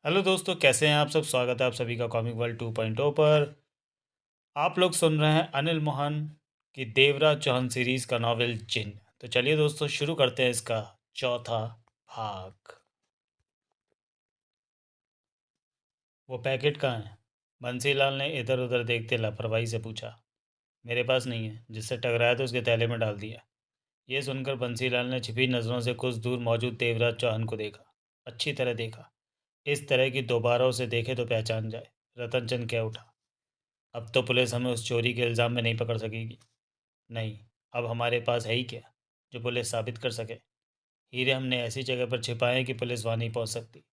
Hello दोस्तों, कैसे हैं आप सब। स्वागत है आप सभी का कॉमिक वर्ल्ड 2.0 पर। आप लोग सुन रहे हैं अनिल मोहन की देवराज चौहान सीरीज का नॉवेल जिन। तो चलिए दोस्तों, शुरू करते हैं इसका चौथा भाग। वो पैकेट कहाँ है? बंसीलाल ने इधर उधर देखते लापरवाही से पूछा। मेरे पास नहीं है, जिससे टकराया तो उसके थैले में डाल दिया। ये सुनकर बंसीलाल ने छिपी नज़रों से कुछ दूर मौजूद देवराज चौहान को देखा। अच्छी तरह देखा। इस तरह की दोबारा उसे देखे तो पहचान जाए। रतन चंद कह उठा, अब तो पुलिस हमें उस चोरी के इल्ज़ाम में नहीं पकड़ सकेगी। नहीं, अब हमारे पास है ही क्या जो पुलिस साबित कर सके। हीरे हमने ऐसी जगह पर छिपाए हैं कि पुलिस वहां नहीं पहुंच सकती।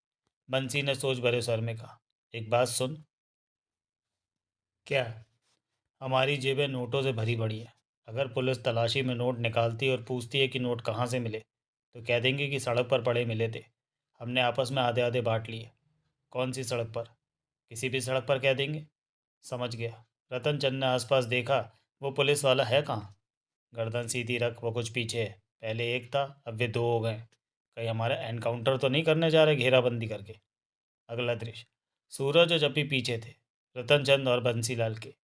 बंसी ने सोच भरे स्वर में कहा, एक बात सुन। क्या? हमारी जेबें नोटों से भरी पड़ी हैं। अगर पुलिस तलाशी में नोट निकालती और पूछती है कि नोट कहाँ से मिले, तो कह देंगे कि सड़क पर पड़े मिले थे। हमने आपस में आधे आधे बांट लिए। कौन सी सड़क पर? किसी भी सड़क पर कह देंगे। समझ गया। रतन चंद ने आसपास देखा। वो पुलिस वाला है कहाँ? गर्दन सीधी रख, वो कुछ पीछे है। पहले एक था, अब वे दो हो गए। कहीं हमारा एनकाउंटर तो नहीं करने जा रहे घेराबंदी करके। अगला दृश्य। सूरज और जप्पी पीछे थे, रतन चंद और बंसीलाल के।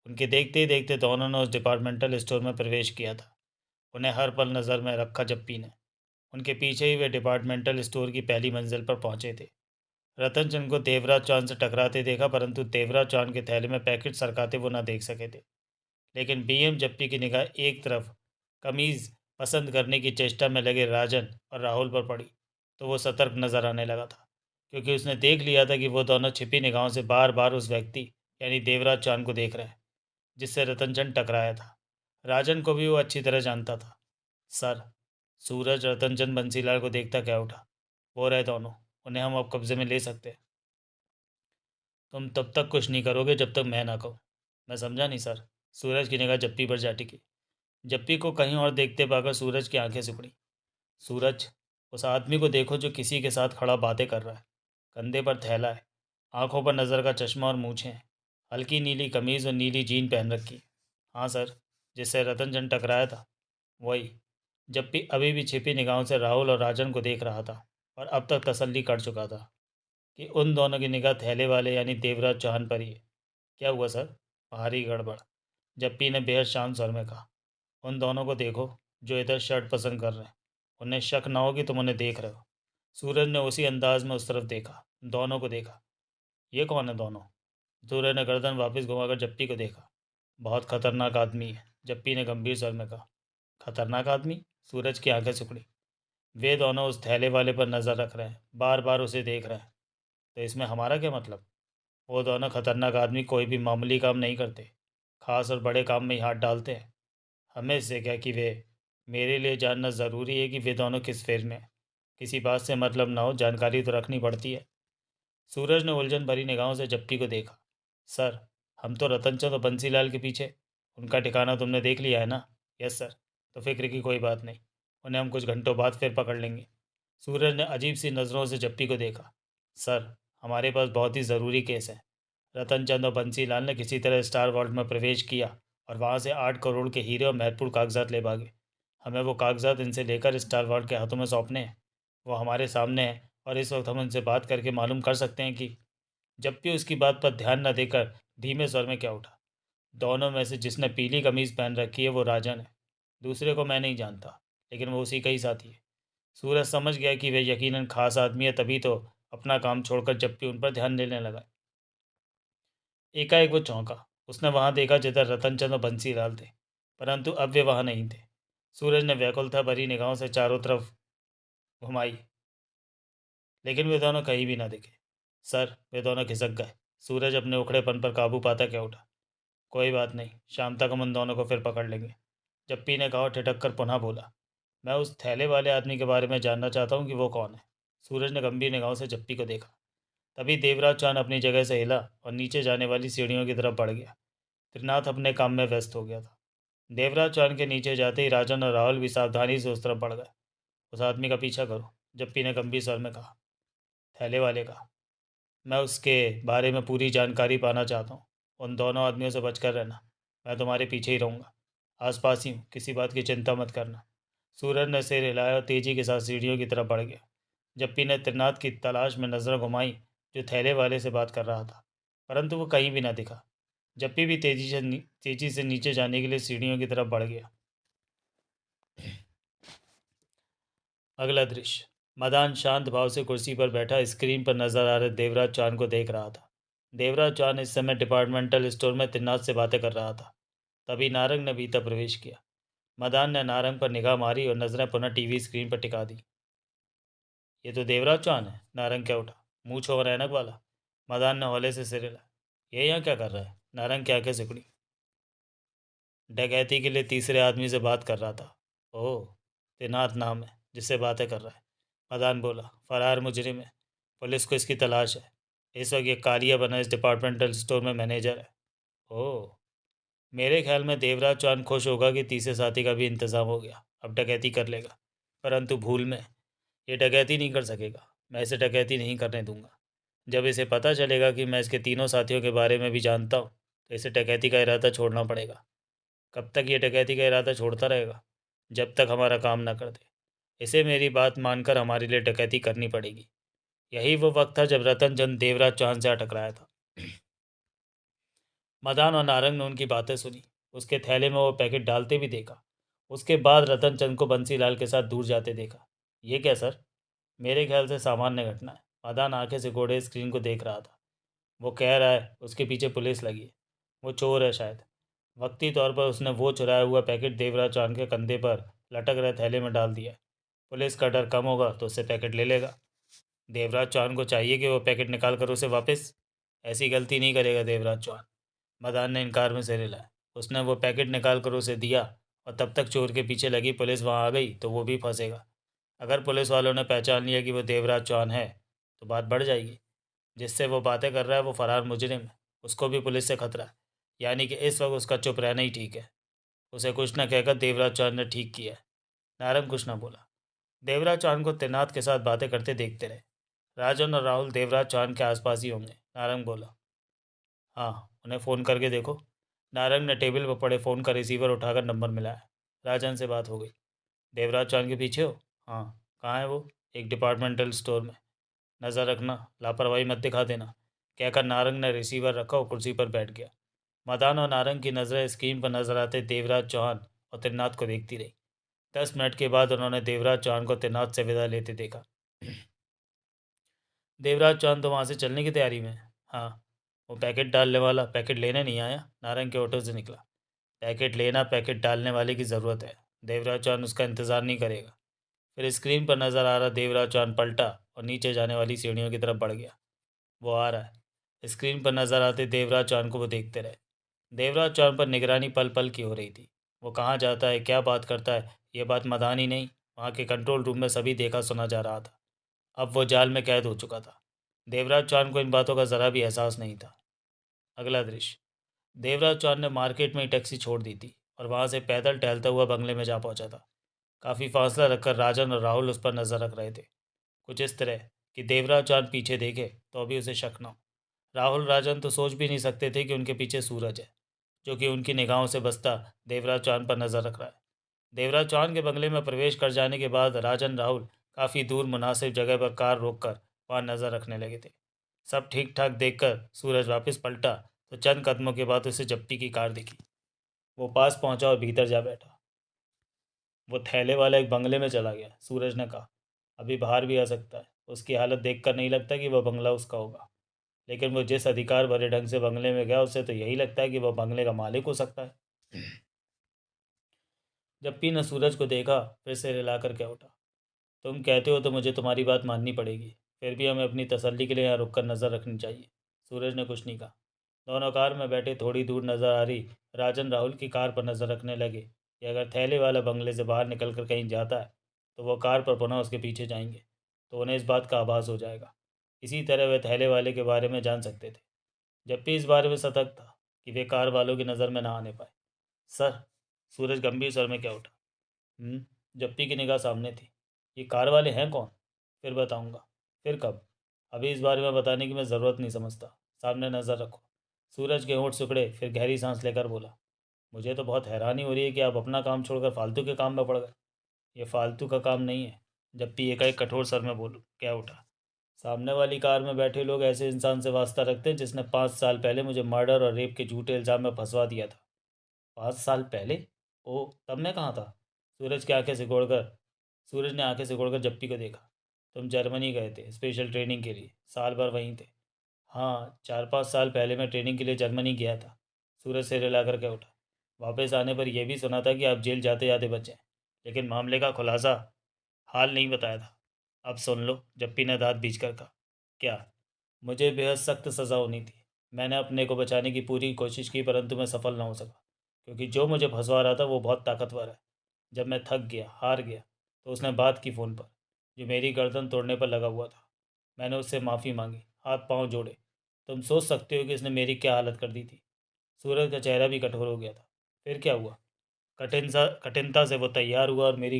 उनके देखते ही देखते दोनों ने उस डिपार्टमेंटल स्टोर में प्रवेश किया था। उन्हें हर पल नज़र में रखा जप्पी ने। उनके पीछे ही वे डिपार्टमेंटल स्टोर की पहली मंजिल पर पहुंचे थे। रतन चंद को देवराज चौहान से टकराते देखा, परंतु देवराज चौहान के थैले में पैकेट सरकाते वो ना देख सके थे। लेकिन बीएम जप्पी की निगाह एक तरफ कमीज़ पसंद करने की चेष्टा में लगे राजन और राहुल पर पड़ी, तो वो सतर्क नजर आने लगा था, क्योंकि उसने देख लिया था कि वो दोनों छिपी निगाहों से बार बार उस व्यक्ति यानी देवराज चांद को देख रहे हैं जिससे रतनचंद टकराया था। राजन को भी वो अच्छी तरह जानता था। सर, सूरज रतनचंद बंसीलाल को देखता क्या उठा। वो रहे दोनों। उन्हें हम अब कब्जे में ले सकते हैं। तुम तब तक कुछ नहीं करोगे जब तक मैं ना कहूँ। मैं समझा नहीं सर। सूरज की निगाह जप्पी पर जा टिकी। जप्पी को कहीं और देखते पाकर सूरज की आंखें सिकुड़ी। सूरज, उस आदमी को देखो जो किसी के साथ खड़ा बातें कर रहा है। कंधे पर थैला है, आंखों पर नज़र का चश्मा और मूछें हैं। हल्की नीली कमीज़ और नीली जीन पहन रखी है। हाँ सर, जिससे रतन चंद टकराया था, वही। जप्पी अभी भी छिपी निगाहों से राहुल और राजन को देख रहा था, और अब तक तसल्ली कर चुका था कि उन दोनों की निगाह थैले वाले यानी देवराज चौहान पर ही है। क्या हुआ सर? भारी गड़बड़। जप्पी ने बेहद शांत स्वर में कहा, उन दोनों को देखो जो इधर शर्ट पसंद कर रहे हैं। उन्हें शक ना हो कि तुम उन्हें देख रहे हो। सूरज ने उसी अंदाज में उस तरफ देखा, दोनों को देखा। ये कौन है दोनों? सूरज ने गर्दन वापस घुमाकर जप्पी को देखा। बहुत खतरनाक आदमी है, जप्पी ने गंभीर स्वर में कहा। खतरनाक आदमी? सूरज की आंखें सिकुड़ी। वे दोनों उस थैले वाले पर नज़र रख रहे हैं, बार बार उसे देख रहे हैं। तो इसमें हमारा क्या मतलब? वो दोनों खतरनाक आदमी कोई भी मामूली काम नहीं करते, खास और बड़े काम में ही हाथ डालते हैं। हमें इससे क्या कि वे, मेरे लिए जानना ज़रूरी है कि वे दोनों किस फेज में हैं। किसी बात से मतलब ना हो, जानकारी तो रखनी पड़ती है। सूरज ने उलझन भरी निगाहों से जप्पी को देखा। सर, हम तो रतनचंद और बंसीलाल के पीछे। उनका ठिकाना तुमने देख लिया है ना? Yes sir. तो फिक्र की कोई बात नहीं, उन्हें हम कुछ घंटों बाद फिर पकड़ लेंगे। सूरज ने अजीब सी नज़रों से जप्पी को देखा। सर, हमारे पास बहुत ही ज़रूरी केस है। रतनचंद और बंसीलाल ने किसी तरह स्टार वॉल्ट में प्रवेश किया और वहाँ से 8 करोड़ के हीरे और महत्वपूर्ण कागजात ले भागे। हमें वो कागजात इनसे लेकर स्टार वॉल्ट के हाथों में सौंपने हैं। वो हमारे सामने है, और इस वक्त हम उनसे बात करके मालूम कर सकते हैं कि। जब भी उसकी बात पर ध्यान न देकर धीमे स्वर में क्या उठा, दोनों में से जिसने पीली कमीज पहन रखी है वो राजन है। दूसरे को मैं नहीं जानता, लेकिन वो उसी का ही साथी है। सूरज समझ गया कि वह यकीनन खास आदमी है, तभी तो अपना काम छोड़कर जब भी उन पर ध्यान देने लगा। एकाएक वो चौंका। उसने वहां देखा जिधर रतनचंद और बंसीलाल थे, परंतु अब वे वहां नहीं थे। सूरज ने व्याकुलता भरी निगाहों से चारों तरफ घुमाई, लेकिन वे दोनों कहीं भी ना दिखे। सर, वे दोनों खिसक गए। सूरज अपने उखड़ेपन पर काबू पाता क्या उठा। कोई बात नहीं, शाम तक हम उन दोनों को फिर पकड़ लेंगे। जप्पी ने कहा, ठिठक कर पुनः बोला, मैं उस थैले वाले आदमी के बारे में जानना चाहता हूँ कि वो कौन है। सूरज ने गंभीर निगाहों से जप्पी को देखा। तभी देवराज चांद अपनी जगह से हिला और नीचे जाने वाली सीढ़ियों की तरफ बढ़ गया। त्रिनाथ अपने काम में व्यस्त हो गया था। देवराज चांद के नीचे जाते ही राजन और राहुल भी सावधानी से उस तरफ बढ़ गए। उस आदमी का पीछा करो, जप्पी ने गंभीर स्वर में कहा। थैले वाले का? मैं उसके बारे में पूरी जानकारी पाना चाहता हूँ। उन दोनों आदमियों से बचकर रहना। मैं तुम्हारे पीछे ही रहूँगा। आसपास ही हूँ, किसी बात की चिंता मत करना। सूरज ने सिर हिलाया और तेजी के साथ सीढ़ियों की तरफ बढ़ गया। जप्पी ने त्रिनाथ की तलाश में नज़र घुमाई, जो थैले वाले से बात कर रहा था, परंतु वो कहीं भी ना दिखा। जप्पी भी तेजी से नीचे जाने के लिए सीढ़ियों की तरफ बढ़ गया। अगला दृश्य। मदान शांत भाव से कुर्सी पर बैठा स्क्रीन पर नजर आ रहे देवराज चौहान को देख रहा था। देवराज चौहान इस समय डिपार्टमेंटल स्टोर में त्रिनाथ से बातें कर रहा था। तभी नारंग ने भीतर प्रवेश किया। मदान ने नारंग पर निगाह मारी और नजरें पुनः टीवी स्क्रीन पर टिका दी। ये तो देवराज चौहान है। नारंग क्या उठा, मूछ और ऐनक वाला। मदान ने हौले से सिर हिलाया। ये यहाँ क्या कर रहा है? नारंग की आंखें सिकुड़ी। डकैती के लिए तीसरे आदमी से बात कर रहा था। ओह, त्रिनाथ नाम है जिससे बातें कर रहा है। मदान बोला, फरार मुजरिम है। पुलिस को इसकी तलाश है। इस वक्त ये कालिया बना इस डिपार्टमेंटल स्टोर में मैनेजर है। ओह, मेरे ख्याल में देवराज चौहान खुश होगा कि तीसरे साथी का भी इंतजाम हो गया, अब डकैती कर लेगा। परंतु भूल में ये डकैती नहीं कर सकेगा। मैं इसे डकैती नहीं करने दूंगा। जब इसे पता चलेगा कि मैं इसके तीनों साथियों के बारे में भी जानता हूँ, तो इसे डकैती का इरादा छोड़ना पड़ेगा। कब तक ये डकैती का इरादा छोड़ता रहेगा? जब तक हमारा काम ना कर दे। इसे मेरी बात मानकर हमारे लिए डकैती करनी पड़ेगी। यही वो वक्त था जब रतन चंद देवराज चौहान से टकराया था। मदान और नारंग ने उनकी बातें सुनी। उसके थैले में वो पैकेट डालते भी देखा। उसके बाद रतन चंद को बंसीलाल के साथ दूर जाते देखा। ये क्या सर? मेरे ख्याल से सामान्य घटना है। मदान आंखें से गोड़े स्क्रीन को देख रहा था। वो कह रहा है उसके पीछे पुलिस लगी है। वो चोर है शायद। वक्ती तौर पर उसने वो चुराया हुआ पैकेट देवराज चौहान के कंधे पर लटक रहे थैले में डाल दिया। पुलिस का डर कम होगा तो उससे पैकेट ले लेगा। देवराज चौहान को चाहिए कि वो पैकेट निकाल कर उसे वापस। ऐसी गलती नहीं करेगा देवराज चौहान। मदान ने इनकार में सिर हिलाया। उसने वो पैकेट निकाल कर उसे दिया और तब तक चोर के पीछे लगी पुलिस वहाँ आ गई तो वो भी फंसेगा। अगर पुलिस वालों ने पहचान लिया कि वो देवराज चौहान है तो बात बढ़ जाएगी। जिससे वो बातें कर रहा है वो फरार मुजरिम है। उसको भी पुलिस से खतरा है। यानी कि इस वक्त उसका चुप रहना ही ठीक है। उसे कुछ न कहकर देवराज चौहान ने ठीक किया है। नारंग कुछ न बोला। देवराज चौहान को तैनात के साथ बातें करते देखते रहे। राजन और राहुल देवराज चौहान के आसपास ही होंगे। नारंग बोला, हाँ, उन्हें फ़ोन करके देखो। नारंग ने टेबल पर पड़े फ़ोन का रिसीवर उठाकर नंबर मिलाया। राजन से बात हो गई। देवराज चौहान के पीछे हो? हाँ। कहाँ है वो? एक डिपार्टमेंटल स्टोर में। नज़र रखना, लापरवाही मत दिखा देना। कहकर नारंग ने रिसीवर रखा और कुर्सी पर बैठ गया। मदान और नारंग की नज़रें स्क्रीन पर नजर आते देवराज चौहान और त्रिनाथ को देखती रही। 10 मिनट के बाद उन्होंने देवराज चौहान को त्रिनाथ से विदा लेते देखा। देवराज चौहान तो वहाँ से चलने की तैयारी में है। हाँ। वो पैकेट डालने वाला पैकेट लेने नहीं आया? नारंग के ऑटो से निकला। पैकेट लेना पैकेट डालने वाले की ज़रूरत है। देवराज चौहान उसका इंतज़ार नहीं करेगा। फिर स्क्रीन पर नज़र आ रहा देवराज चौहान पलटा और नीचे जाने वाली सीढ़ियों की तरफ बढ़ गया। वो आ रहा है। स्क्रीन पर नज़र आते देवराज चौहान को वो देखते रहे। देवराज चौहान पर निगरानी पल पल की हो रही थी। वो कहाँ जाता है, क्या बात करता है, ये बात मदान ही नहीं, वहाँ के कंट्रोल रूम में सभी देखा सुना जा रहा था। अब वो जाल में कैद हो चुका था। देवराज चौहान को इन बातों का ज़रा भी एहसास नहीं था। अगला दृश्य। देवराज चौहान ने मार्केट में ही टैक्सी छोड़ दी थी और वहाँ से पैदल टहलता हुआ बंगले में जा पहुँचा था। काफ़ी फासला रखकर राजन और राहुल उस पर नज़र रख रहे थे, कुछ इस तरह कि देवराज चौहान पीछे देखे तो अभी उसे शक न हो। राहुल राजन तो सोच भी नहीं सकते थे कि उनके पीछे सूरज है, जो कि उनकी निगाहों से बसता देवराज चौहान पर नज़र रख रहा है। देवराज चौहान के बंगले में प्रवेश कर जाने के बाद राजन राहुल काफ़ी दूर मुनासिब जगह पर कार रोककर वहाँ नज़र रखने लगे थे। सब ठीक ठाक देखकर सूरज वापस पलटा तो चंद कदमों के बाद उसे जप्पी की कार दिखी। वो पास पहुंचा और भीतर जा बैठा। वो थैले वाला एक बंगले में चला गया, सूरज ने कहा। अभी बाहर भी आ सकता है। उसकी हालत देखकर नहीं लगता कि वह बंगला उसका होगा, लेकिन वो जिस अधिकार भरे ढंग से बंगले में गया उससे तो यही लगता है कि वह बंगले का मालिक हो सकता है। जप्पी ने सूरज को देखा, फिर से रिलाकर क्या उठा। तुम कहते हो तो मुझे तुम्हारी बात माननी पड़ेगी। फिर भी हमें अपनी तसल्ली के लिए यहाँ रुक कर नज़र रखनी चाहिए। सूरज ने कुछ नहीं कहा। दोनों कार में बैठे थोड़ी दूर नज़र आ रही राजन राहुल की कार पर नज़र रखने लगे कि अगर थैले वाला बंगले से बाहर निकल कर कहीं जाता है तो वो कार पर पुनः उसके पीछे जाएंगे, तो उन्हें इस बात का आभास हो जाएगा। इसी तरह वे थैले वाले के बारे में जान सकते थे। जबकि इस बारे में सतर्क था कि वे कार वालों की नज़र में ना आने पाए। सर, सूरज गंभीर स्वर में क्या उठा। जप्पी की निगाह सामने थी। ये कार वाले हैं कौन? फिर बताऊंगा। फिर कब? अभी इस बारे में बताने की मैं ज़रूरत नहीं समझता। सामने नज़र रखो। सूरज के होंठ सिकुड़े, फिर गहरी सांस लेकर बोला, मुझे तो बहुत हैरानी हो रही है कि आप अपना काम छोड़कर फालतू के काम में पड़ गए। ये फालतू का काम नहीं है। जप्पी एकाएक कठोर स्वर में बोलूँ क्या उठा। सामने वाली कार में बैठे लोग ऐसे इंसान से वास्ता रखते हैं जिसने 5 साल पहले मुझे मर्डर और रेप के झूठे इल्ज़ाम में फंसवा दिया था। 5 साल पहले? ओह, तब मैं कहाँ था? सूरज की आंखें सिकोड़कर सूरज ने आंखें सिकोड़कर जप्पी को देखा। तुम जर्मनी गए थे स्पेशल ट्रेनिंग के लिए, साल भर वहीं थे। हाँ, 4-5 साल पहले मैं ट्रेनिंग के लिए जर्मनी गया था। सूरज सिर हिलाकर के उठा। वापस आने पर यह भी सुना था कि आप जेल जाते जाते बचे, लेकिन मामले का खुलासा हाल नहीं बताया था। अब सुन लो, जप्पी ने दांत बीच कर कहा। क्या? मुझे बेहद सख्त सज़ा होनी थी। मैंने अपने को बचाने की पूरी कोशिश की, परंतु मैं सफल ना हो सका, क्योंकि जो मुझे फंसवा रहा था वो बहुत ताकतवर है। जब मैं थक गया, हार गया, तो उसने बात की फ़ोन पर, जो मेरी गर्दन तोड़ने पर लगा हुआ था। मैंने उससे माफ़ी मांगी, हाथ पांव जोड़े। तुम सोच सकते हो कि इसने मेरी क्या हालत कर दी थी। सूरज का चेहरा भी कठोर हो गया था। फिर क्या हुआ? कठिनता से वो तैयार हुआ और मेरी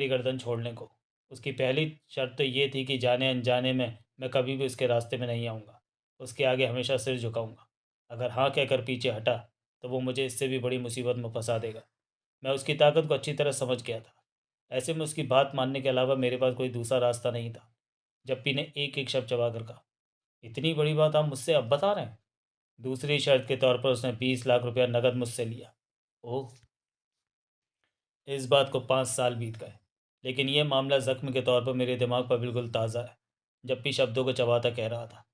गर्दन छोड़ने को। उसकी पहली शर्त तो ये थी कि जाने अनजाने में मैं कभी भी उसके रास्ते में नहीं आऊँगा। उसके आगे हमेशा सिर झुकाऊँगा। अगर हाँ कहकर पीछे हटा, तो वो मुझे इससे भी बड़ी मुसीबत में फंसा देगा। मैं उसकी ताकत को अच्छी तरह समझ गया था। ऐसे में उसकी बात मानने के अलावा मेरे पास कोई दूसरा रास्ता नहीं था। जप्पी ने एक-एक शब्द चबाकर कहा, "इतनी बड़ी बात आप मुझसे अब बता रहे हैं?" दूसरी शर्त के तौर पर उसने 20 लाख रुपया नकद मुझसे लिया। ओह! इस बात को 5 साल बीत गए, लेकिन यह मामला जख्म के तौर पर मेरे दिमाग पर बिल्कुल ताज़ा है। जब भी शब्दों को चबाता कह रहा था,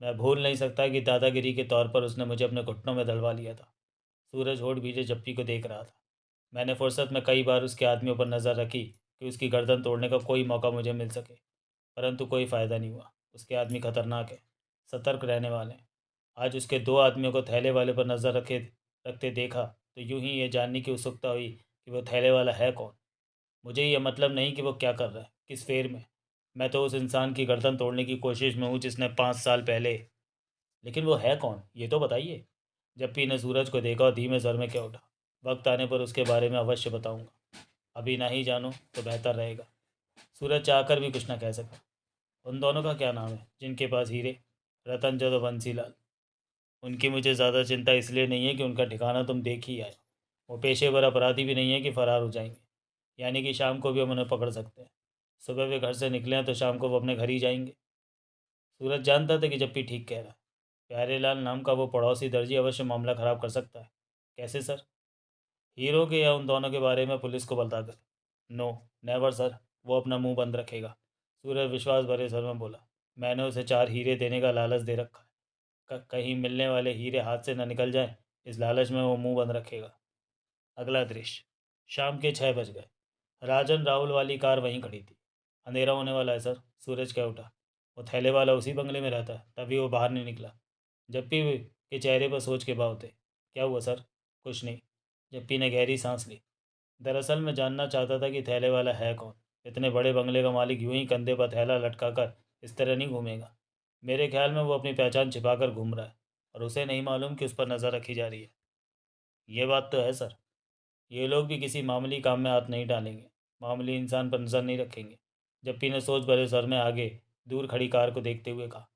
मैं भूल नहीं सकता कि दादागिरी के तौर पर उसने मुझे अपने घुटनों में दलवा लिया था। सूरज होठ भीजे जप्पी को देख रहा था। मैंने फुर्सत में कई बार उसके आदमियों पर नज़र रखी कि उसकी गर्दन तोड़ने का कोई मौका मुझे मिल सके, परंतु कोई फ़ायदा नहीं हुआ। उसके आदमी खतरनाक है, सतर्क रहने वाले हैं। आज उसके 2 आदमियों को थैले वाले पर नज़र रखते देखा, तो यूं ही ये जानने की उत्सुकता हुई कि वो थैले वाला है कौन। मुझे ये मतलब नहीं कि वो क्या कर रहा है, किस फेर में। मैं तो उस इंसान की गर्दन तोड़ने की कोशिश में हूँ जिसने 5 साल पहले। लेकिन वो है कौन, ये तो बताइए। जप्पी ने सूरज को देखा और धीमे स्वर में कह उठा, वक्त आने पर उसके बारे में अवश्य बताऊंगा। अभी ना ही जानो तो बेहतर रहेगा। सूरज चाहकर भी कुछ न कह सका। उन दोनों का क्या नाम है जिनके पास हीरे? रतनजद और बंसीलाल। उनकी मुझे ज़्यादा चिंता इसलिए नहीं है कि उनका ठिकाना तुम देख ही आए। वो पेशेवर अपराधी भी नहीं है कि फ़रार हो जाएंगे, यानी कि शाम को भी हम उन्हें पकड़ सकते हैं। सुबह वे घर से निकले हैं तो शाम को वो अपने घर ही जाएंगे। सूरज जानता था कि जप्पी ठीक कह रहा है। प्यारेलाल नाम का वो पड़ोसी दर्जी अवश्य मामला ख़राब कर सकता है। कैसे सर? हीरो के या उन दोनों के बारे में पुलिस को बताकर? No, never sir. वो अपना मुंह बंद रखेगा। सूरज विश्वास भरे स्वर में बोला, मैंने उसे 4 हीरे देने का लालच दे रखा है। कहीं मिलने वाले हीरे हाथ से न निकल जाए, इस लालच में वो मुंह बंद रखेगा। अगला दृश्य। शाम के 6 बज गए। राजन राहुल वाली कार वहीं खड़ी थी। अंधेरा होने वाला है सर, सूरज कह उठा। वो थैले वाला उसी बंगले में रहता है, तभी वो बाहर नहीं निकला। जप्पी के चेहरे पर सोच के भाव थे। क्या हुआ सर? कुछ नहीं। जप्पी ने गहरी सांस ली। दरअसल मैं जानना चाहता था कि थैले वाला है कौन। इतने बड़े बंगले का मालिक यूं ही कंधे पर थैला लटकाकर इस तरह नहीं घूमेगा। मेरे ख्याल में वो अपनी पहचान छिपाकर घूम रहा है, और उसे नहीं मालूम कि उस पर नज़र रखी जा रही है। ये बात तो है सर। ये लोग भी किसी मामूली काम में हाथ नहीं डालेंगे, मामूली इंसान पर नज़र नहीं रखेंगे। जप्पी ने सोच भरे सर में आगे दूर खड़ी कार को देखते हुए कहा,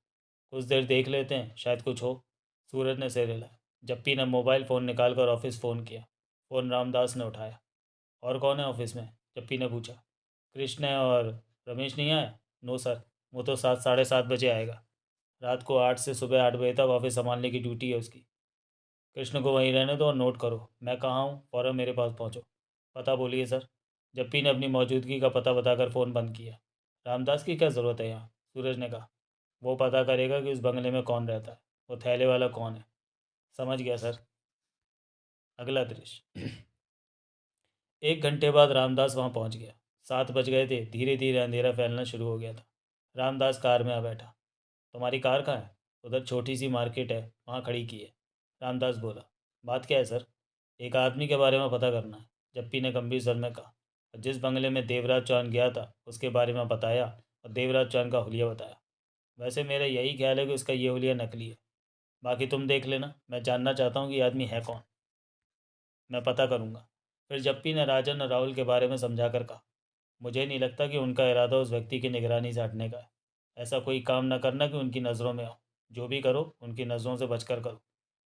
कुछ देर देख लेते हैं, शायद कुछ हो। सूरज ने सिर हिलाया। जप्पी ने मोबाइल फ़ोन निकाल कर ऑफिस फ़ोन किया। फ़ोन रामदास ने उठाया। और कौन है ऑफिस में? जप्पी ने पूछा। कृष्ण है, और रमेश नहीं आया? नो सर, वो तो 7 साढ़े 7 बजे आएगा। रात को 8 से सुबह 8 बजे तक ऑफिस संभालने की ड्यूटी है उसकी। कृष्ण को वहीं रहने दो और नोट करो, मैं कहाँ हूँ, फ़ौरन मेरे पास पहुँचो। पता बोलिए सर। जप्पी ने अपनी मौजूदगी का पता बताकर फ़ोन बंद किया। रामदास की क्या ज़रूरत है यहाँ? सूरज ने कहा। वो पता करेगा कि उस बंगले में कौन रहता है, वो थैले वाला कौन है। समझ गया सर। अगला दृश्य। 1 घंटे बाद रामदास वहाँ पहुँच गया। 7 बज गए थे। धीरे धीरे अंधेरा फैलना शुरू हो गया था। रामदास कार में आ बैठा। तुम्हारी कार कहाँ है? उधर छोटी सी मार्केट है, वहाँ खड़ी की है। रामदास बोला। बात क्या है सर? एक आदमी के बारे में पता करना है, जप्पी ने गंभीर स्वर में कहा। और जिस बंगले में देवराज चौहान गया था उसके बारे में बताया, और देवराज चौहान का हुलिया बताया। वैसे मेरा यही ख्याल है कि उसका ये हुलिया नकली है। बाकी तुम देख लेना, मैं जानना चाहता हूँ कि ये आदमी है कौन। मैं पता करूँगा। फिर जप्पी ने राजन और राहुल के बारे में समझा कर कहा, मुझे नहीं लगता कि उनका इरादा उस व्यक्ति की निगरानी से हटने का है। ऐसा कोई काम न करना कि उनकी नज़रों में आओ। जो भी करो उनकी नज़रों से बचकर करो।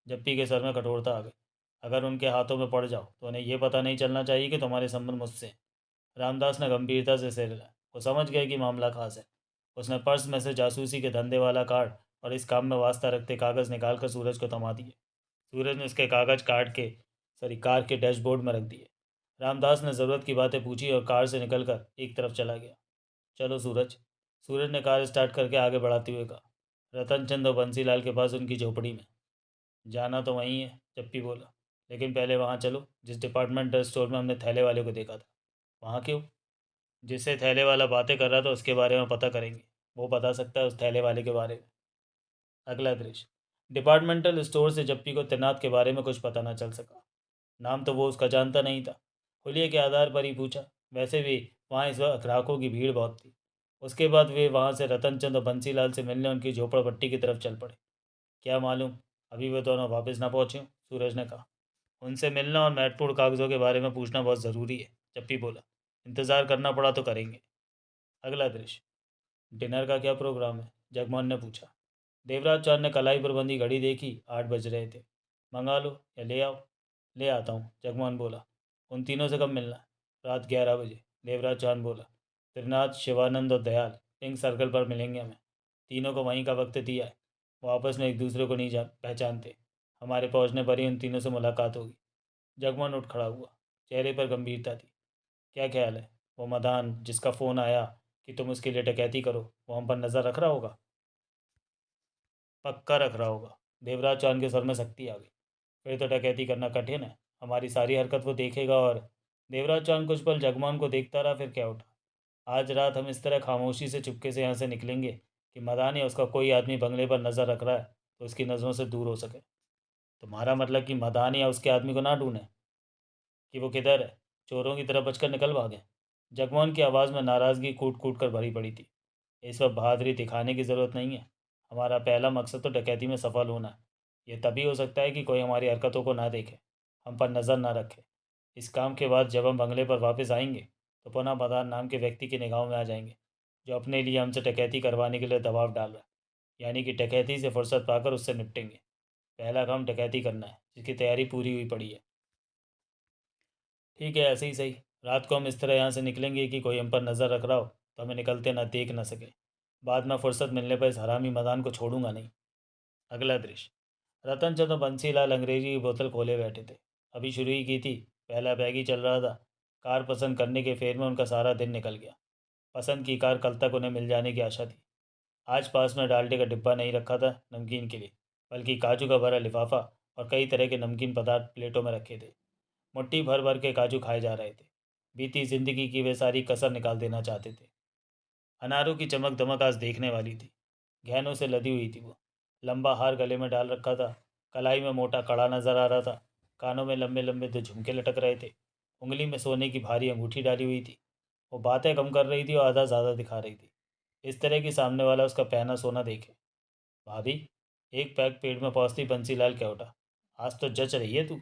जप्पी के सर में कठोरता आ गई। अगर उनके हाथों में पड़ जाओ तो उन्हें यह पता नहीं चलना चाहिए कि तुम्हारे संबंध मुझसे हैं। रामदास ने गंभीरता से सिर हिलाया। वो समझ गए कि मामला खास है। उसने पर्स में से जासूसी के धंधे वाला कार्ड और इस काम में वास्ता रखते कागज़ निकाल कर सूरज को थमा दिए। सूरज ने उसके कागज़ कार के डैशबोर्ड में रख दिए। रामदास ने ज़रूरत की बातें पूछी और कार से निकलकर एक तरफ चला गया। चलो सूरज, सूरज ने कार स्टार्ट करके आगे बढ़ाते हुए कहा। रतन चंद और बंसीलाल के पास उनकी झोपड़ी में। जाना तो वहीं है, चप्पी बोला, लेकिन पहले वहाँ चलो जिस डिपार्टमेंटल स्टोर में हमने थैले वाले को देखा था। वहाँ क्यों? जिससे थैले वाला बातें कर रहा था उसके बारे में पता करेंगे। वो बता सकता है उस थैले वाले के बारे में। अगला दृश्य। डिपार्टमेंटल स्टोर से जप्पी को तैनात के बारे में कुछ पता न चल सका। नाम तो वो उसका जानता नहीं था। हुलिये के आधार पर ही पूछा। वैसे भी वहाँ इस वक्त ग्राहकों की भीड़ बहुत थी। उसके बाद वे वहाँ से रतनचंद और बंसीलाल से मिलने उनकी झोपड़पट्टी की तरफ चल पड़े। क्या मालूम अभी वे दोनों वापस ना पहुँचे हों, सूरज ने कहा। उनसे मिलना और महत्वपूर्ण कागजों के बारे में पूछना बहुत ज़रूरी है, चप्पी बोला। इंतज़ार करना पड़ा तो करेंगे। अगला दृश्य। डिनर का क्या प्रोग्राम है? जगमोहन ने पूछा। देवराज चांद ने कलाई पर बंधी घड़ी देखी, 8 बज रहे थे। मंगा लो या ले आओ। ले आता हूँ, जगमोहन बोला। उन तीनों से कब मिलना है? रात 11 बजे, देवराज चांद बोला। त्रिनाथ, शिवानंद और दयाल पिंक सर्कल पर मिलेंगे हमें। तीनों को वहीं का वक्त दिया है। वो आपस में एक दूसरे को नहीं पहचानते। हमारे पहुंचने पर ही उन तीनों से मुलाकात होगी। जगमोहन उठ खड़ा हुआ। चेहरे पर गंभीरता थी। क्या ख्याल है? वो मदान जिसका फ़ोन आया कि तुम उसके लिए डकैती करो, वो हम पर नज़र रख रहा होगा? पक्का रख रहा होगा। देवराज चांद के सर में शक्ति आ गई। फिर तो डकैती करना कठिन है। हमारी सारी हरकत वो देखेगा। और देवराज चांद कुछ पल जगमोहन को देखता रहा, फिर क्या उठा। आज रात हम इस तरह खामोशी से चुपके से यहाँ से निकलेंगे कि मदान या उसका कोई आदमी बंगले पर नज़र रख रहा है तो उसकी नज़रों से दूर हो सके। तुम्हारा मतलब कि मदान या उसके आदमी को ना ढूंढें? कि वो किधर है? चोरों की तरह बचकर निकल भागे? जगमोहन की आवाज़ में नाराज़गी कूट कूट कर भरी पड़ी थी। इस वक्त बहादुरी दिखाने की ज़रूरत नहीं है। हमारा पहला मकसद तो डकैती में सफल होना है। यह तभी हो सकता है कि कोई हमारी हरकतों को ना देखे, हम पर नज़र ना रखे। इस काम के बाद जब हम बंगले पर वापस आएंगे तो पुनः मदान नाम के व्यक्ति की निगाहों में आ जाएंगे, जो अपने लिए हमसे डकैती करवाने के लिए दबाव डाल रहा है। यानी कि डकैती से फुर्सत पाकर उससे निपटेंगे। पहला काम डकैती करना है, जिसकी तैयारी पूरी हुई पड़ी है। ठीक है, ऐसे ही सही। रात को हम इस तरह यहाँ से निकलेंगे कि कोई हम पर नज़र रख रहा हो तो हमें निकलते ना देख ना सके। बाद में फुर्सत मिलने पर इस हरामी मदान को छोड़ूंगा नहीं। अगला दृश्य। रतन चंद और बंसीलाल अंग्रेजी की बोतल खोले बैठे थे। अभी शुरू ही की थी। पहला बैग ही चल रहा था। कार पसंद करने के फेर में उनका सारा दिन निकल गया। पसंद की कार कल तक उन्हें मिल जाने की आशा थी। आज पास में डाल्डे का डिब्बा नहीं रखा था नमकीन के लिए, बल्कि काजू का भरा लिफाफा और कई तरह के नमकीन पदार्थ प्लेटों में रखे थे। मुट्ठी भर भर के काजू खाए जा रहे थे। बीती जिंदगी की वे सारी कसर निकाल देना चाहते थे। अनारों की चमक दमक आज देखने वाली थी। गहनों से लदी हुई थी वो। लंबा हार गले में डाल रखा था। कलाई में मोटा कड़ा नजर आ रहा था। कानों में लंबे लंबे दो झुमके लटक रहे थे। उंगली में सोने की भारी अंगूठी डाली हुई थी। वो बातें कम कर रही थी और आधा ज़्यादा दिखा रही थी। इस तरह की सामने वाला उसका पहना सोना देखे। भाभी, एक पैक पेट में पहुंचती बंसीलाल कह उठा। आज तो जच रही है तू।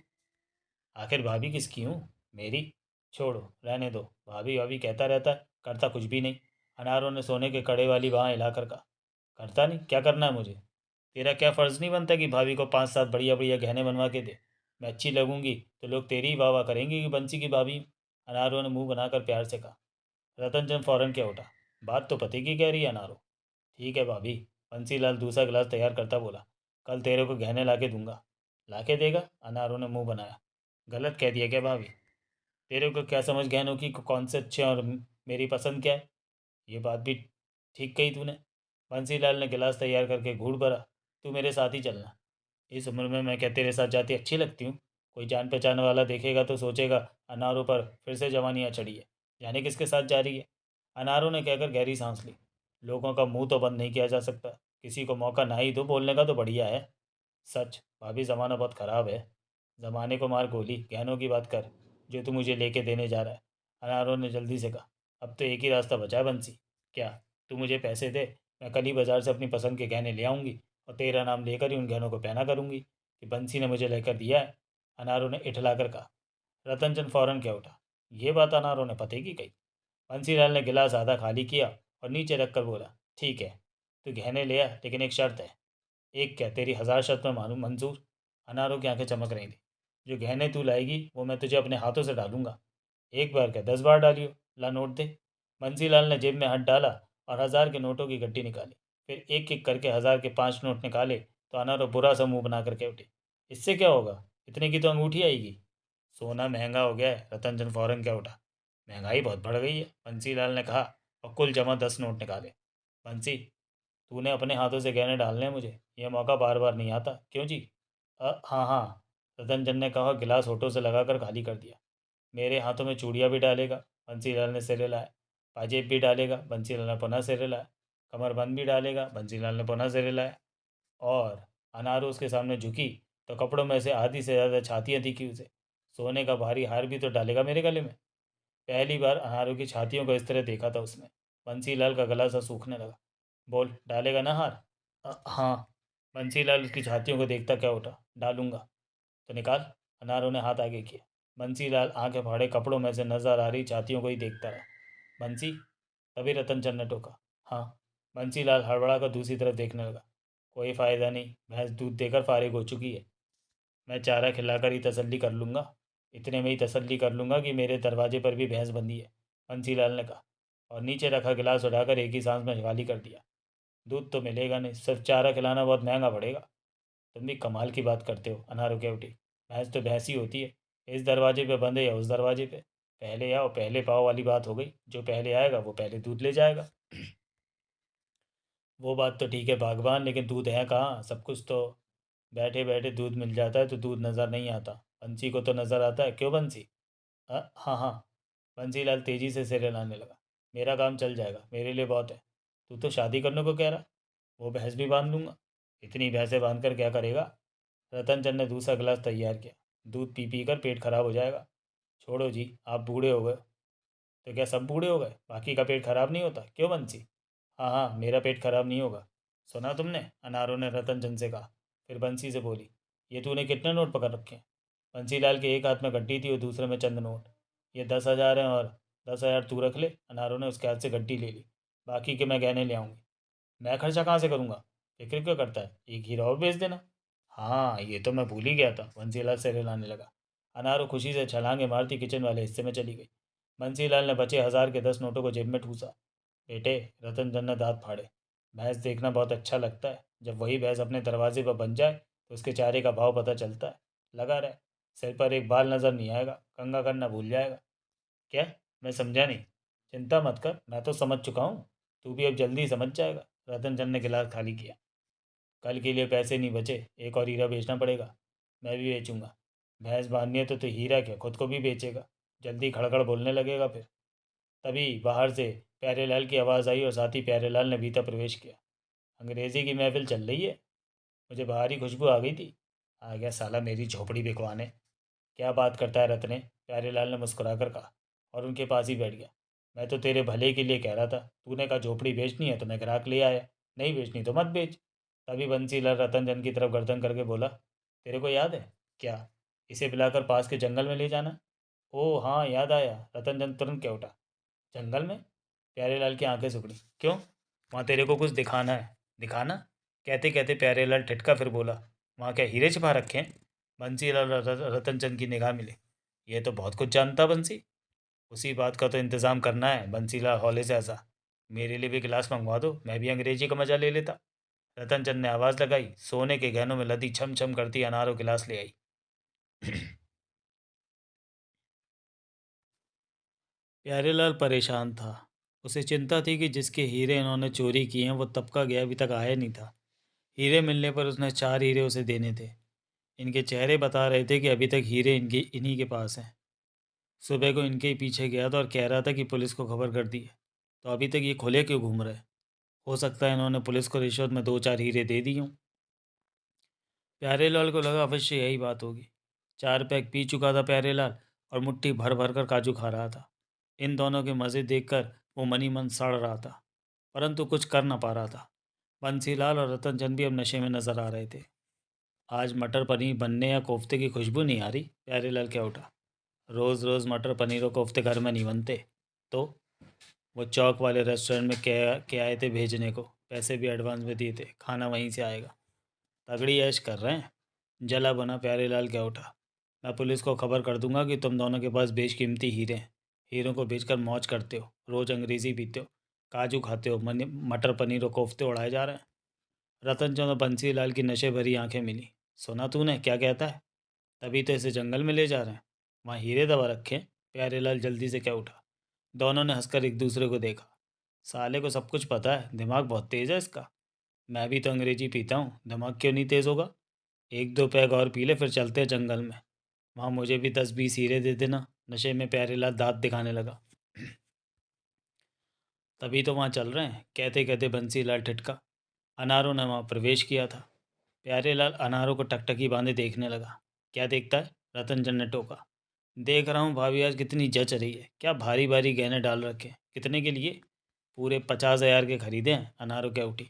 आखिर भाभी किसकी हूँ? मेरी। छोड़ो, रहने दो। भाभी भाभी कहता रहता है, करता कुछ भी नहीं। अनारों ने सोने के कड़े वाली बाँह हिलाकर कहा। करता नहीं? क्या करना है मुझे? तेरा क्या फ़र्ज़ नहीं बनता कि भाभी को 5-7 बढ़िया बढ़िया गहने बनवा के दे? मैं अच्छी लगूंगी तो लोग तेरी ही वाह वाह करेंगे कि बंसी की भाभी। अनारों ने मुंह बनाकर प्यार से कहा। रतनचंद फौरन क्या उठा। बात तो पति की कह रही है अनारो। ठीक है भाभी। बंसीलाल दूसरा गिलास तैयार करता बोला। कल तेरे को गहने ला के दूंगा। ला के देगा? अनारों ने मुंह बनाया। गलत कह दिया क्या भाभी? तेरे को क्या समझ गहनों की कौन से अच्छे हैं और मेरी पसंद क्या है? ये बात भी ठीक कही तूने। बंसीलाल ने गिलास तैयार करके घूट भरा। तू मेरे साथ ही चलना। इस उम्र में मैं क्या तेरे साथ जाती अच्छी लगती हूँ? कोई जान पहचान वाला देखेगा तो सोचेगा अनारों पर फिर से जवानियाँ चढ़ी है। जाने किसके साथ जा रही है? अनारों ने कहकर गहरी सांस ली। लोगों का मुंह तो बंद नहीं किया जा सकता। किसी को मौका ना ही दो बोलने का तो बढ़िया है। सच भाभी, ज़माना बहुत ख़राब है। ज़माने को मार गोली, गहनों की बात कर जो तू मुझे लेके देने जा रहा है। अनारों ने जल्दी से कहा। अब तो एक ही रास्ता बचा है बंसी। क्या? तू मुझे पैसे दे, मैं कल ही बाजार से अपनी पसंद के गहने ले आऊँगी और तेरा नाम लेकर ही उन गहनों को पहना करूँगी कि बंसी ने मुझे लेकर दिया है। अनारों ने इठलाकर कहा। रतनचंद फौरन क्या उठा। ये बात अनारों ने पते की कही। बंसीलाल ने गिलास आधा खाली किया और नीचे रखकर बोला। ठीक है, तू गहने ले आ, लेकिन एक शर्त है। एक क्या, तेरी 1000 शर्त में मानूँ मंजूर। अनारों की आंखें चमक रही थी। जो गहने तू लाएगी वो मैं तुझे अपने हाथों से डालूंगा। एक बार क्या, 10 बार डालियो। ला नोट दे। बंसीलाल ने जेब में हाथ डाला और 1000 के नोटों की गड्डी निकाली। फिर एक एक करके 1000 के 5 नोट निकाले तो अनारो बुरा सा मुंह बना करके उठी। इससे क्या होगा, इतने की तो अंगूठी आएगी। सोना महंगा हो गया है। रतनचंद फौरन क्या उठा। महंगाई बहुत बढ़ गई है, बंसीलाल ने कहा और कुल जमा 10 नोट निकाले। बंसी, तूने अपने हाथों से गहने डालने हैं मुझे, यह मौका बार बार नहीं आता, क्यों जी? हाँ हाँ, रतनचंद ने कहा, गिलास होठों से लगाकर खाली कर दिया। मेरे हाथों में चूड़ियाँ भी डालेगा? बंसीलाल ने सिर हिलाया। पाजेब भी डालेगा? बंसीलाल ने पुनः सिर हिलाया। कमरबंद भी डालेगा? बंसीलाल ने पुनः सिर हिलाया। और अनारो उसके सामने झुकी तो कपड़ों में से आधी से ज़्यादा छातियाँ दिखी उसे। सोने का भारी हार भी तो डालेगा मेरे गले में। पहली बार अनारों की छातियों को इस तरह देखा था उसने। बंसीलाल का गला सा सूखने लगा। बोल, डालेगा ना हार? हाँ। बंसीलाल उसकी छातियों को देखता क्या उठा। डालूंगा। तो निकाल। अनारों ने हाथ आगे किया। बंसीलाल आंखें फाड़े कपड़ों में से नजर आ रही छातियों को ही देखता रहा। बंसी, तभी रतनचंद ने टोका। हाँ। बंसीलाल हड़बड़ा कर दूसरी तरफ देखने लगा। कोई फ़ायदा नहीं, भैंस दूध देकर फारिग हो चुकी है। मैं चारा खिलाकर ही तसल्ली कर लूँगा। इतने में ही तसल्ली कर लूँगा कि मेरे दरवाजे पर भी भैंस बंधी है, बंसीलाल ने कहा। और नीचे रखा गिलास उठाकर एक ही सांस में खाली कर दिया। दूध तो मिलेगा नहीं, सिर्फ चारा खिलाना बहुत महंगा पड़ेगा। तुम भी कमाल की बात करते हो, अनार के उठी। भैंस तो भैंस ही होती है, इस दरवाजे पे बंधे या उस दरवाजे पे। पहले आओ पहले पाओ वाली बात हो गई। जो पहले आएगा वो पहले दूध ले जाएगा। वो बात तो ठीक है बागबान, लेकिन दूध है कहाँ? सब कुछ तो बैठे बैठे दूध मिल जाता है तो दूध नज़र नहीं आता। बंसी को तो नज़र आता है, क्यों बंसी? हाँ हाँ। बंसीलाल तेज़ी से सिर हिलाने लगा। मेरा काम चल जाएगा, मेरे लिए बहुत है। तू तो शादी करने को कह रहा। वो भैंस भी बांध लूँगा। इतनी भैंसें बांध कर क्या करेगा? रतनचंद ने दूसरा गिलास तैयार किया। दूध पी पी कर पेट खराब हो जाएगा। छोड़ो जी, आप बूढ़े हो गए। तो क्या सब बूढ़े हो गए? बाकी का पेट खराब नहीं होता, क्यों बंसी? हाँ हाँ, मेरा पेट खराब नहीं होगा। सुना तुमने? अनारों ने रतनचंद से कहा। फिर बंसी से बोली, ये तूने कितने नोट पकड़ रखे हैं? बंसीलाल के एक हाथ में गड्डी थी और दूसरे में चंद नोट। ये 10,000 हैं और 10,000 तू रख ले। अनारों ने उसके हाथ से गड्डी ले ली। बाकी के मैं गहने ले आऊँगी। मैं खर्चा कहाँ से करूँगा? फिक्र क्यों करता है, एक हीरा और बेच देना। हाँ, ये तो मैं भूल ही गया था। बंसीलाल सिर हिलाने लगा। अनारो खुशी से छलांगे मारती किचन वाले हिस्से में चली गई। बंसीलाल ने बचे 1000 के 10 नोटों को जेब में ठूसा। बेटे, रतनचंद ने दांत फाड़े, भैंस देखना बहुत अच्छा लगता है। जब वही भैंस अपने दरवाजे पर बन जाए तो उसके चारे का भाव पता चलता है। लगा रहे, सिर पर एक बाल नजर नहीं आएगा, कंघा करना भूल जाएगा। क्या? मैं समझा नहीं। चिंता मत कर, मैं तो समझ चुका हूँ। तू भी अब जल्दी ही समझ जाएगा। रतनचंद ने गिलास खाली किया। कल के लिए पैसे नहीं बचे, एक और हीरा बेचना पड़ेगा। मैं भी बेचूंगा। भैंस बांधनी है तो हीरा क्या, खुद को भी बेचेगा। जल्दी खड़खड़ बोलने लगेगा फिर। तभी बाहर से प्यारेलाल की आवाज़ आई और साथ ही प्यारेलाल ने भीतर प्रवेश किया। अंग्रेज़ी की महफिल चल रही है। मुझे बाहर ही खुशबू आ गई थी। आ गया साला मेरी झोपड़ी बिकवाने। क्या बात करता है रत्ने? प्यारेलाल ने मुस्कुराकर कहा और उनके पास ही बैठ गया। मैं तो तेरे भले के लिए कह रहा था। तूने कहा झोपड़ी बेचनी है तो मैं ग्राहक ले आया। नहीं बेचनी तो मत बेच। तभी बंसीलाल रतनचंद की तरफ गर्दन करके बोला, तेरे को याद है क्या, इसे पिलाकर पास के जंगल में ले जाना? ओह हाँ, याद आया। रतनचंद तुरंत क्या उठा। जंगल में? प्यारेलाल की आंखें सिकुड़ी। क्यों? वहाँ तेरे को कुछ दिखाना है। दिखाना? कहते कहते प्यारेलाल ठिठका, फिर बोला, वहाँ क्या हीरे छिपा रखे हैं? बंसीलाल रतनचंद की निगाह मिली। ये तो बहुत कुछ जानता बंसी। उसी बात का तो इंतज़ाम करना है। बंसीलाल हौले से हंसा। मेरे लिए भी गिलास मंगवा दो, मैं भी अंग्रेजी का मजा ले लेता। रतनचंद ने आवाज़ लगाई। सोने के गहनों में लदी छम छम करती अनारों गिलास ले आई। प्यारेलाल परेशान था। उसे चिंता थी कि जिसके हीरे इन्होंने चोरी किए हैं वो तब का गया, अभी तक आया नहीं था। हीरे मिलने पर उसने 4 हीरे उसे देने थे। इनके चेहरे बता रहे थे कि अभी तक हीरे इनके इन्हीं के पास हैं। सुबह को इनके ही पीछे गया था और कह रहा था कि पुलिस को खबर कर दी है। तो अभी तक ये खुले क्यों घूम रहे? हो सकता है इन्होंने पुलिस को रिश्वत में 2-4 हीरे दे दी हों। प्यारेलाल को लगा अवश्य यही बात होगी। 4 पैक पी चुका था प्यारेलाल और मुट्ठी भर भर कर काजू खा रहा था। इन दोनों के मज़े देखकर वो मनी मन सड़ रहा था, परंतु कुछ कर ना पा रहा था। बंसीलाल और रतनचंद भी अब नशे में नजर आ रहे थे। आज मटर पनीर बनने या कोफ्ते की खुशबू नहीं आ रही। प्यारेलाल क्या उठा। रोज़ रोज़ मटर पनीर और कोफ्ते घर में नहीं बनते। तो वो चौक वाले रेस्टोरेंट में क्या क्या आए थे भेजने को, पैसे भी एडवांस में दिए थे, खाना वहीं से आएगा। तगड़ी ऐश कर रहे हैं। जला बना प्यारेलाल क्या उठा। मैं पुलिस को खबर कर दूंगा कि तुम दोनों के पास बेशकीमती हीरे हैं। हीरों को बेचकर मौज करते हो, रोज़ अंग्रेज़ी पीते हो। काजू खाते हो, मटर पनीर और कोफ्ते उड़ाए जा रहे हैं। रतन चंद और बंसीलाल की नशे भरी आंखें मिली। सुना तूने क्या कहता है? तभी तो इसे जंगल में ले जा रहे हैं, वहाँ हीरे दबा रखे हैं। प्यारेलाल जल्दी से क्या उठा। दोनों ने हंसकर एक दूसरे को देखा। साले को सब कुछ पता है, दिमाग बहुत तेज है इसका। मैं भी तो अंग्रेजी पीता हूँ, दिमाग क्यों नहीं तेज होगा? एक दो पैग और पी ले, फिर चलते हैं जंगल में। वहाँ मुझे भी 10-20 हीरे दे देना। नशे में प्यारेलाल दांत दिखाने लगा। तभी तो वहाँ चल रहे हैं, कहते कहते बंसीलाल ठिठका। अनारों ने वहाँ प्रवेश किया था। प्यारेलाल अनारों को टकटकी बांधे देखने लगा। क्या देखता है? रतनचंद ने टोका। देख रहा हूँ भाभी आज कितनी जच रही है, क्या भारी भारी गहने डाल रखे। कितने के लिए? पूरे 50,000 के खरीदे हैं। अनारों क्या उठी।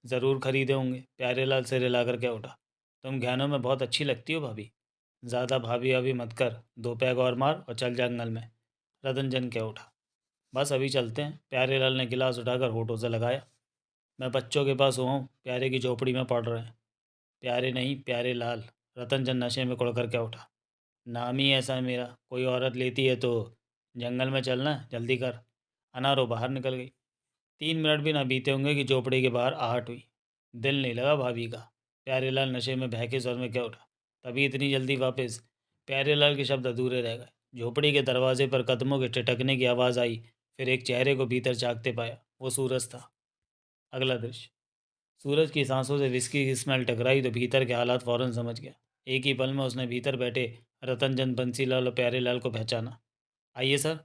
ज़रूर खरीदे होंगे। प्यारेलाल सिर हिलाकर क्या उठा। तुम गहनों में बहुत अच्छी लगती हो भाभी। ज़्यादा भाभी अभी मत कर, 2 पैग और मार और चल जंगल में। रतनचंद क्या उठा। बस अभी चलते हैं। प्यारेलाल ने गिलास उठाकर होठों से लगाया। मैं बच्चों के पास हुआ हूँ, प्यारे की झोपड़ी में पढ़ रहे हैं। प्यारे नहीं, प्यारे लाल। रतनचंद नशे में कुड़कर क्या उठा। नाम ही ऐसा है मेरा, कोई औरत लेती है तो जंगल में चलना है, जल्दी कर। अनारो बाहर निकल गई। 3 मिनट भी ना बीते होंगे कि झोपड़ी के बाहर आहट हुई। दिल नहीं लगा भाभी का। प्यारेलाल नशे में बहके स्वर में क्या उठा। तभी इतनी जल्दी वापस। प्यारेलाल के शब्द अधूरे रह गए। झोपड़ी के दरवाजे पर कदमों के ठिठकने की आवाज़ आई। फिर एक चेहरे को भीतर झांकते पाया। वो सूरज था। अगला दृश्य। सूरज की सांसों से विस्की की स्मेल टकराई तो भीतर के हालात फौरन समझ गया। एक ही पल में उसने भीतर बैठे रतनचंद, बंसीलाल और प्यारेलाल को पहचाना। आइए सर।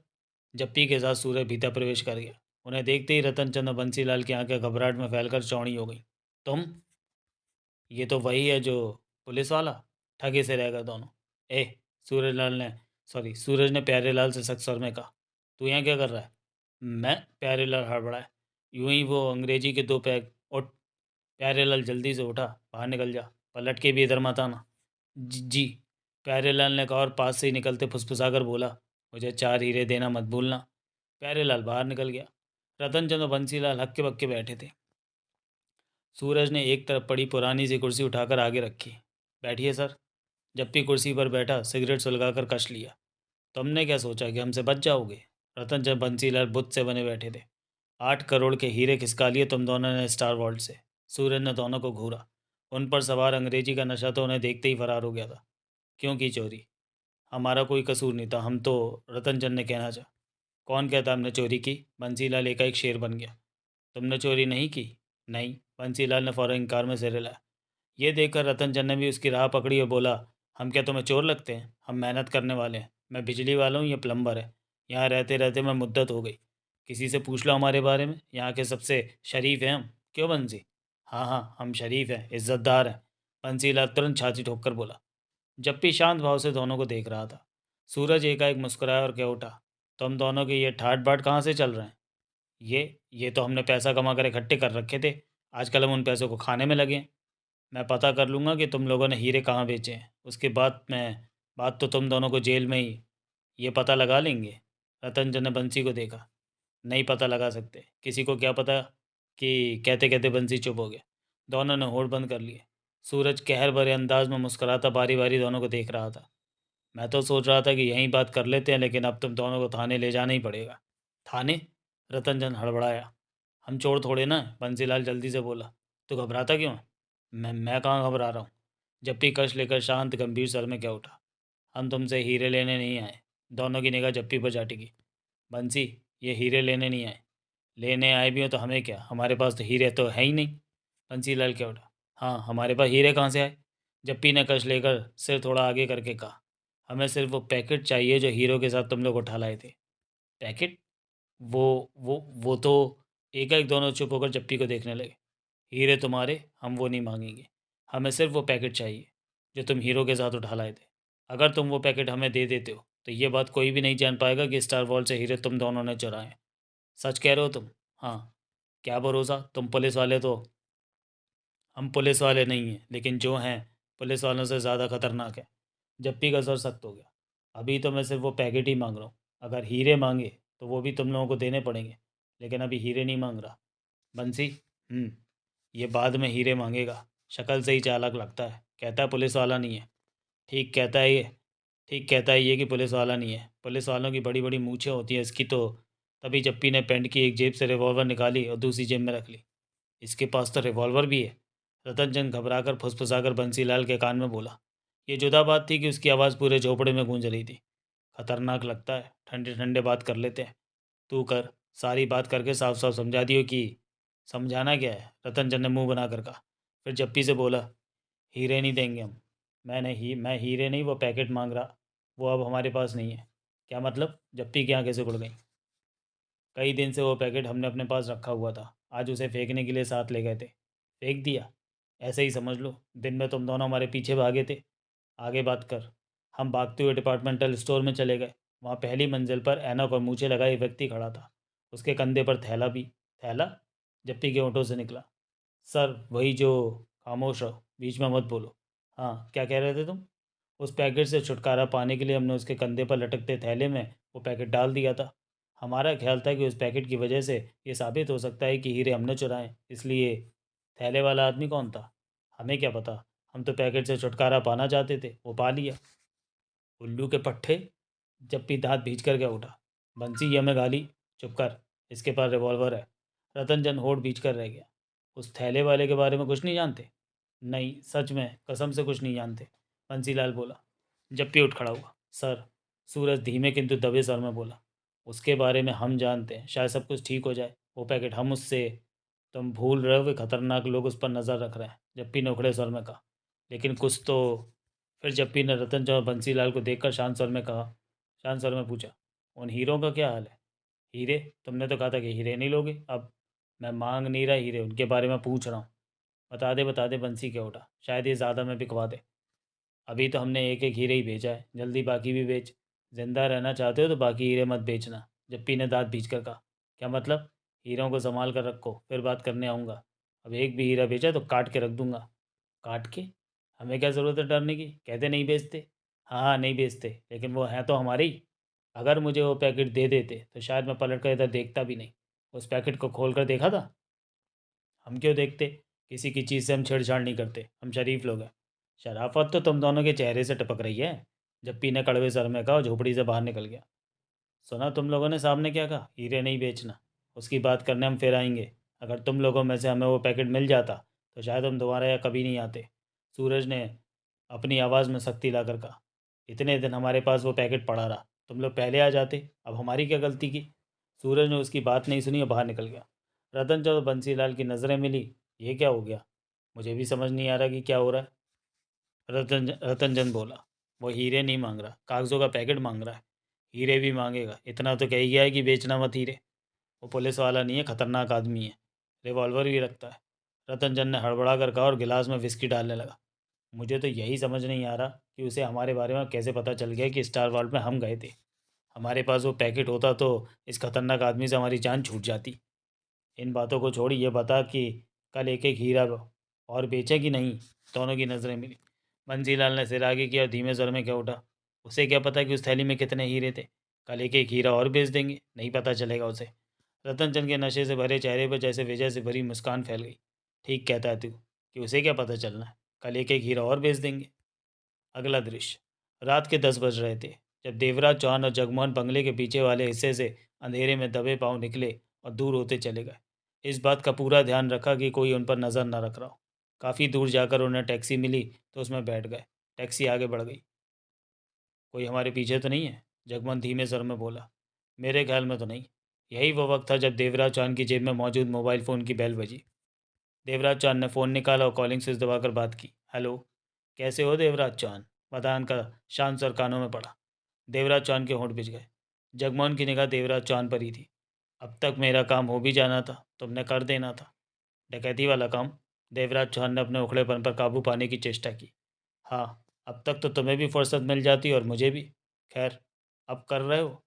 जप्पी के साथ सूरज भीतर प्रवेश कर गया। उन्हें देखते ही रतनचंद और बंसीलाल की आंखें घबराहट में फैलकर चौड़ी हो गईं। तुम? ये तो वही है जो पुलिस वाला। ठगे से रह गए दोनों। ए, सूरज ने प्यारेलाल से सख्त स्वर में कहा। तू यहाँ क्या कर रहा है? मैं? प्यारेलाल हड़बड़ाया। यूं ही वो अंग्रेजी के 2 पैग। उठ। प्यारेलाल जल्दी से उठा। बाहर निकल जा, पलट के भी इधर मत आना। जी। प्यारेलाल ने कहा और पास से ही निकलते फुसफुसाकर बोला, मुझे 4 हीरे देना मत भूलना। प्यारेलाल बाहर निकल गया। रतनचंद और बंसीलाल हक्के बक्के बैठे थे। सूरज ने एक तरफ पड़ी पुरानी सी कुर्सी उठाकर आगे रखी। बैठिए सर। जप्पी कुर्सी पर बैठा, सिगरेट सुलगाकर कश लिया। तुमने क्या सोचा कि हमसे बच जाओगे? रतनचंद बंसीलाल बुत से बने बैठे थे। 8 करोड़ के हीरे खिसका लिए तुम दोनों ने स्टार वॉल्ट से। सूरज ने दोनों को घूरा। उन पर सवार अंग्रेजी का नशा तो उन्हें देखते ही फरार हो गया था। क्यों की चोरी? हमारा कोई कसूर नहीं था, हम तो। रतनचंद ने कहना चाहा। कौन कहता हमने चोरी की? बंसीलाल एकाएक शेर बन गया। तुमने चोरी नहीं की? नहीं। बंसीलाल ने फौरन इनकार में सिर हिलाया। ये देखकर रतनचंद ने भी उसकी राह पकड़ी और बोला, हम क्या तुम्हें चोर लगते हैं? हम मेहनत करने वाले हैं। मैं बिजली वाला हूँ, ये प्लम्बर है। यहाँ रहते रहते मैं मुद्दत हो गई। किसी से पूछ लो हमारे बारे में, यहाँ के सबसे शरीफ हैं हम। क्यों बंसी? हाँ हाँ, हम शरीफ हैं, इज्जतदार हैं। बंसीलाल तुरंत छाती ठोककर बोला। जप्पी शांत भाव से दोनों को देख रहा था। सूरज एकाएक मुस्कुराया और कह उठा, तुम दोनों के ये ठाट बाट कहाँ से चल रहे हैं? ये तो हमने पैसा कमा कर इकट्ठे कर रखे थे। आजकल हम उन पैसों को खाने में लगे हैं। मैं पता कर लूँगा कि तुम लोगों ने हीरे कहाँ बेचे हैं। उसके बाद मैं बात तो तुम दोनों को जेल में ही ये पता लगा लेंगे। रतनचंद ने बंसी को देखा। नहीं पता लगा सकते। किसी को क्या पता कि कहते कहते बंसी चुप हो गया। दोनों ने होठ बंद कर लिए। सूरज कहर भरे अंदाज में मुस्कुराता बारी बारी दोनों को देख रहा था। मैं तो सोच रहा था कि यहीं बात कर लेते हैं, लेकिन अब तुम दोनों को थाने ले जाना ही पड़ेगा। थाने? रतनचंद हड़बड़ाया। हम चोर थोड़े ना हैं। बंसीलाल जल्दी से बोला। तो घबराता क्यों है? मैं कहाँ घबरा रहा हूँ। जप्पी कश लेकर शांत गंभीर स्वर में क्या उठा। हम तुमसे हीरे लेने नहीं आए। दोनों की निगाह जप्पी पर जा टिकी। बंसी, ये हीरे लेने नहीं आए। लेने आए भी हो तो हमें क्या, हमारे पास तो हीरे तो है ही नहीं। बंसीलाल क्या उठा। हाँ, हमारे पास हीरे कहाँ से आए? जप्पी ने कश लेकर सिर थोड़ा आगे करके कहा। हमें सिर्फ वो पैकेट चाहिए जो हीरो के साथ तुम लोग उठा लाए थे। पैकेट? वो तो। एकाएक दोनों चुप होकर जप्पी को देखने लगे। हीरे तुम्हारे, हम वो नहीं मांगेंगे। हमें सिर्फ वो पैकेट चाहिए जो तुम हीरो के साथ उठा लाए थे। अगर तुम वो पैकेट हमें दे देते हो तो ये बात कोई भी नहीं जान पाएगा कि स्टार वॉल से हीरे तुम दोनों ने चुराए हैं। सच कह रहे हो तुम? हाँ। क्या भरोसा, तुम पुलिस वाले तो। हम पुलिस वाले नहीं हैं, लेकिन जो हैं पुलिस वालों से ज़्यादा खतरनाक है। जप्पी का सर सख्त हो गया। अभी तो मैं सिर्फ वो पैकेट ही मांग रहा हूँ। अगर हीरे मांगे तो वो भी तुम लोगों को देने पड़ेंगे, लेकिन अभी हीरे नहीं मांग रहा। बंसी। ये बाद में हीरे मांगेगा। शक्ल से ही चालाक लगता है। कहता है पुलिस वाला नहीं है। ठीक कहता है ये। ठीक कहता है ये कि पुलिस वाला नहीं है। पुलिस वालों की बड़ी बड़ी मूछें होती हैं, इसकी तो तभी जप्पी ने पैंट की एक जेब से रिवॉल्वर निकाली और दूसरी जेब में रख ली। इसके पास तो रिवॉल्वर भी है। रतनचंद घबराकर फुसफुसाकर बंसीलाल के कान में बोला। ये जुदा बात थी कि उसकी आवाज़ पूरे झोपड़े में गूंज रही थी। खतरनाक लगता है, ठंडे ठंडे बात कर लेते हैं। तू कर, सारी बात करके साफ साफ समझा दियो कि। समझाना क्या है, रतनचंद ने मुंह बनाकर कहा। फिर जप्पी से बोला, हीरे नहीं देंगे हम। मैं हीरे नहीं, वो पैकेट मांग रहा। वो अब हमारे पास नहीं है। क्या मतलब? जप्पी की आंखें से उड़ गई। कई दिन से वो पैकेट हमने अपने पास रखा हुआ था, आज उसे फेंकने के लिए साथ ले गए थे। फेंक दिया? ऐसे ही समझ लो, दिन में तुम दोनों हमारे पीछे भागे थे। आगे बात कर। हम भागते हुए डिपार्टमेंटल स्टोर में चले गए। वहाँ पहली मंजिल पर ऐनक और मूछें लगाए एक व्यक्ति खड़ा था। उसके कंधे पर थैला भी। थैला? जप्पी के होठों से निकला। सर, वही जो। खामोश रहो, बीच में मत बोलो। हाँ, क्या कह रहे थे तुम? उस पैकेट से छुटकारा पाने के लिए हमने उसके कंधे पर लटकते थैले में वो पैकेट डाल दिया था। हमारा ख्याल था कि उस पैकेट की वजह से ये साबित हो सकता है कि हीरे हमने चुराए, इसलिए। थैले वाला आदमी कौन था? हमें क्या पता। हम तो पैकेट से छुटकारा पाना चाहते थे, वो पा लिया। उल्लू के पट्टे। जप्पी दांत भींच कर क्या उठा। बंसी, ये हमें गाली। चुप कर। इसके पास रिवॉल्वर है। रतनचंद होठ भींच कर रह गया। उस थैले वाले के बारे में कुछ नहीं जानते? नहीं, सच में कसम से कुछ नहीं जानते। बंसीलाल बोला। जप्पी उठ खड़ा हुआ। सर। सूरज धीमे किंतु दबे स्वर में बोला। उसके बारे में हम जानते हैं, शायद सब कुछ ठीक हो जाए। वो पैकेट हम उससे। तुम भूल रहे हो, वे खतरनाक लोग उस पर नज़र रख रहे हैं, जप्पी ने उखड़े स्वर में कहा। लेकिन कुछ तो। फिर जप्पी ने रतन और बंसीलाल को देखकर शांत स्वर में कहा। शांत स्वर में पूछा, उन हीरों का क्या हाल है? हीरे? तुमने तो कहा था कि हीरे नहीं लोगे। अब। मैं मांग नहीं रहा हीरे, उनके बारे में पूछ रहा हूँ। बता दे, बंसी क्या उठा, शायद ये ज़्यादा में बिकवा दे। अभी तो हमने एक एक हीरे ही बेचा है, जल्दी बाकी भी बेच। जिंदा रहना चाहते हो तो बाकी हीरे मत बेचना। जप्पी ने दांत भींच कर कहा। क्या मतलब? हीरों को संभाल कर रखो, फिर बात करने आऊँगा। अब एक भी हीरा बेचा तो काट के रख दूंगा। काट के? हमें क्या ज़रूरत है डरने की, कहते नहीं बेचते। हाँ हाँ, नहीं बेचते, लेकिन वो हैं तो हमारे ही। अगर मुझे वो पैकेट दे देते तो शायद मैं पलट कर इधर देखता भी नहीं। उस पैकेट को खोल कर देखा था। हम क्यों देखते? किसी की चीज़ से हम छेड़छाड़ नहीं करते, हम शरीफ लोग हैं। शराफत तो तुम दोनों के चेहरे से टपक रही है। जप्पी ने कड़वे सर में कहा और झोपड़ी से बाहर निकल गया। सुना तुम लोगों ने सामने क्या कहा, हीरे नहीं बेचना। उसकी बात करने हम फिर आएंगे। अगर तुम लोगों में से हमें वो पैकेट मिल जाता तो शायद हम दोबारा या कभी नहीं आते। सूरज ने अपनी आवाज़ में सख्ती लाकर कहा। इतने दिन हमारे पास वो पैकेट पड़ा रहा, तुम लोग पहले आ जाते, अब हमारी क्या गलती की? सूरज ने उसकी बात नहीं सुनी और बाहर निकल गया। रतन चंद और बंसीलाल की नज़रें मिली। ये क्या हो गया? मुझे भी समझ नहीं आ रहा कि क्या हो रहा है। रतनचंद बोला। वो हीरे नहीं मांग रहा, कागज़ों का पैकेट मांग रहा है। हीरे भी मांगेगा, इतना तो कह ही गया है कि बेचना मत हीरे। वो पुलिस वाला नहीं है, खतरनाक आदमी है। रिवॉल्वर भी रखता है। रतनचंद ने हड़बड़ा कर कहा और गिलास में विस्की डालने लगा। मुझे तो यही समझ नहीं आ रहा कि उसे हमारे बारे में कैसे पता चल गया कि स्टार वर्ल्ड में हम गए थे। हमारे पास वो पैकेट होता तो इस खतरनाक आदमी से हमारी जान छूट जाती। इन बातों को छोड़, ये बता कि कल एक एक हीरा और बेचे कि नहीं? दोनों की नज़रें मिली। बंसीलाल ने सिर आगे किया और धीमे स्वर में कह उठा। उसे क्या पता कि उस थैली में कितने हीरे थे? कल एक एक हीरा और बेच देंगे, नहीं पता चलेगा उसे। रतनचंद के नशे से भरे चेहरे पर जैसे विजय से भरी मुस्कान फैल गई। ठीक कहता है तू, कि उसे क्या पता चलना है, कल एक एक हीरा और बेच देंगे। अगला दृश्य। रात के 10 बज रहे थे जब देवराज चौहान और जगमोहन बंगले के पीछे वाले हिस्से से अंधेरे में दबे पांव निकले और दूर होते चले गए। इस बात का पूरा ध्यान रखा कि कोई उन पर नज़र न रख रहा हो। काफ़ी दूर जाकर उन्हें टैक्सी मिली तो उसमें बैठ गए। टैक्सी आगे बढ़ गई। कोई हमारे पीछे तो नहीं है? जगमोहन धीमे स्वर में बोला। मेरे ख्याल में तो नहीं। यही वो वक्त था जब देवराज चौहान की जेब में मौजूद मोबाइल फ़ोन की बेल बजी। देवराज चौहान ने फ़ोन निकाला और कॉलिंग स्विच दबाकर बात की। हेलो। कैसे हो देवराज चौहान? मदान का शांत स्वर कानों में पड़ा। देवराज चौहान के होंठ बिछ गए। जगमोहन की निगाह देवराज चौहान पर ही थी। अब तक मेरा काम हो भी जाना था, तुमने कर देना था। डकैती वाला काम? देवराज चौहान ने अपने उखड़ेपन पर काबू पाने की चेष्टा की। हाँ। अब तक तो तुम्हें भी फुर्सत मिल जाती और मुझे भी। खैर। अब कर रहे हो?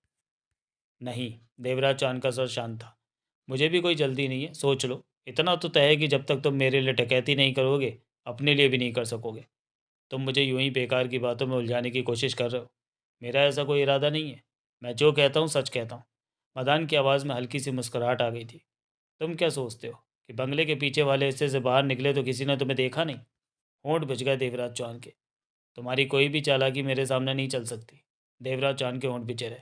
नहीं। देवराज चौहान का स्वर शांत था। मुझे भी कोई जल्दी नहीं है, सोच लो। इतना तो तय है कि जब तक तुम मेरे लिए डकैती नहीं करोगे, अपने लिए भी नहीं कर सकोगे। तुम मुझे यूं ही बेकार की बातों में उलझाने की कोशिश कर रहे हो। मेरा ऐसा कोई इरादा नहीं है। मैं जो कहता हूँ सच कहता हूँ। मदान की आवाज़ में हल्की सी मुस्कुराहट आ गई थी। तुम क्या सोचते हो कि बंगले के पीछे वाले हिस्से से बाहर निकले तो किसी ने तुम्हें देखा नहीं? होंठ भिज गए देवराज चौहान के। तुम्हारी कोई भी चालाकी मेरे सामने नहीं चल सकती। देवराज चौहान के होंठ बिचे रहे।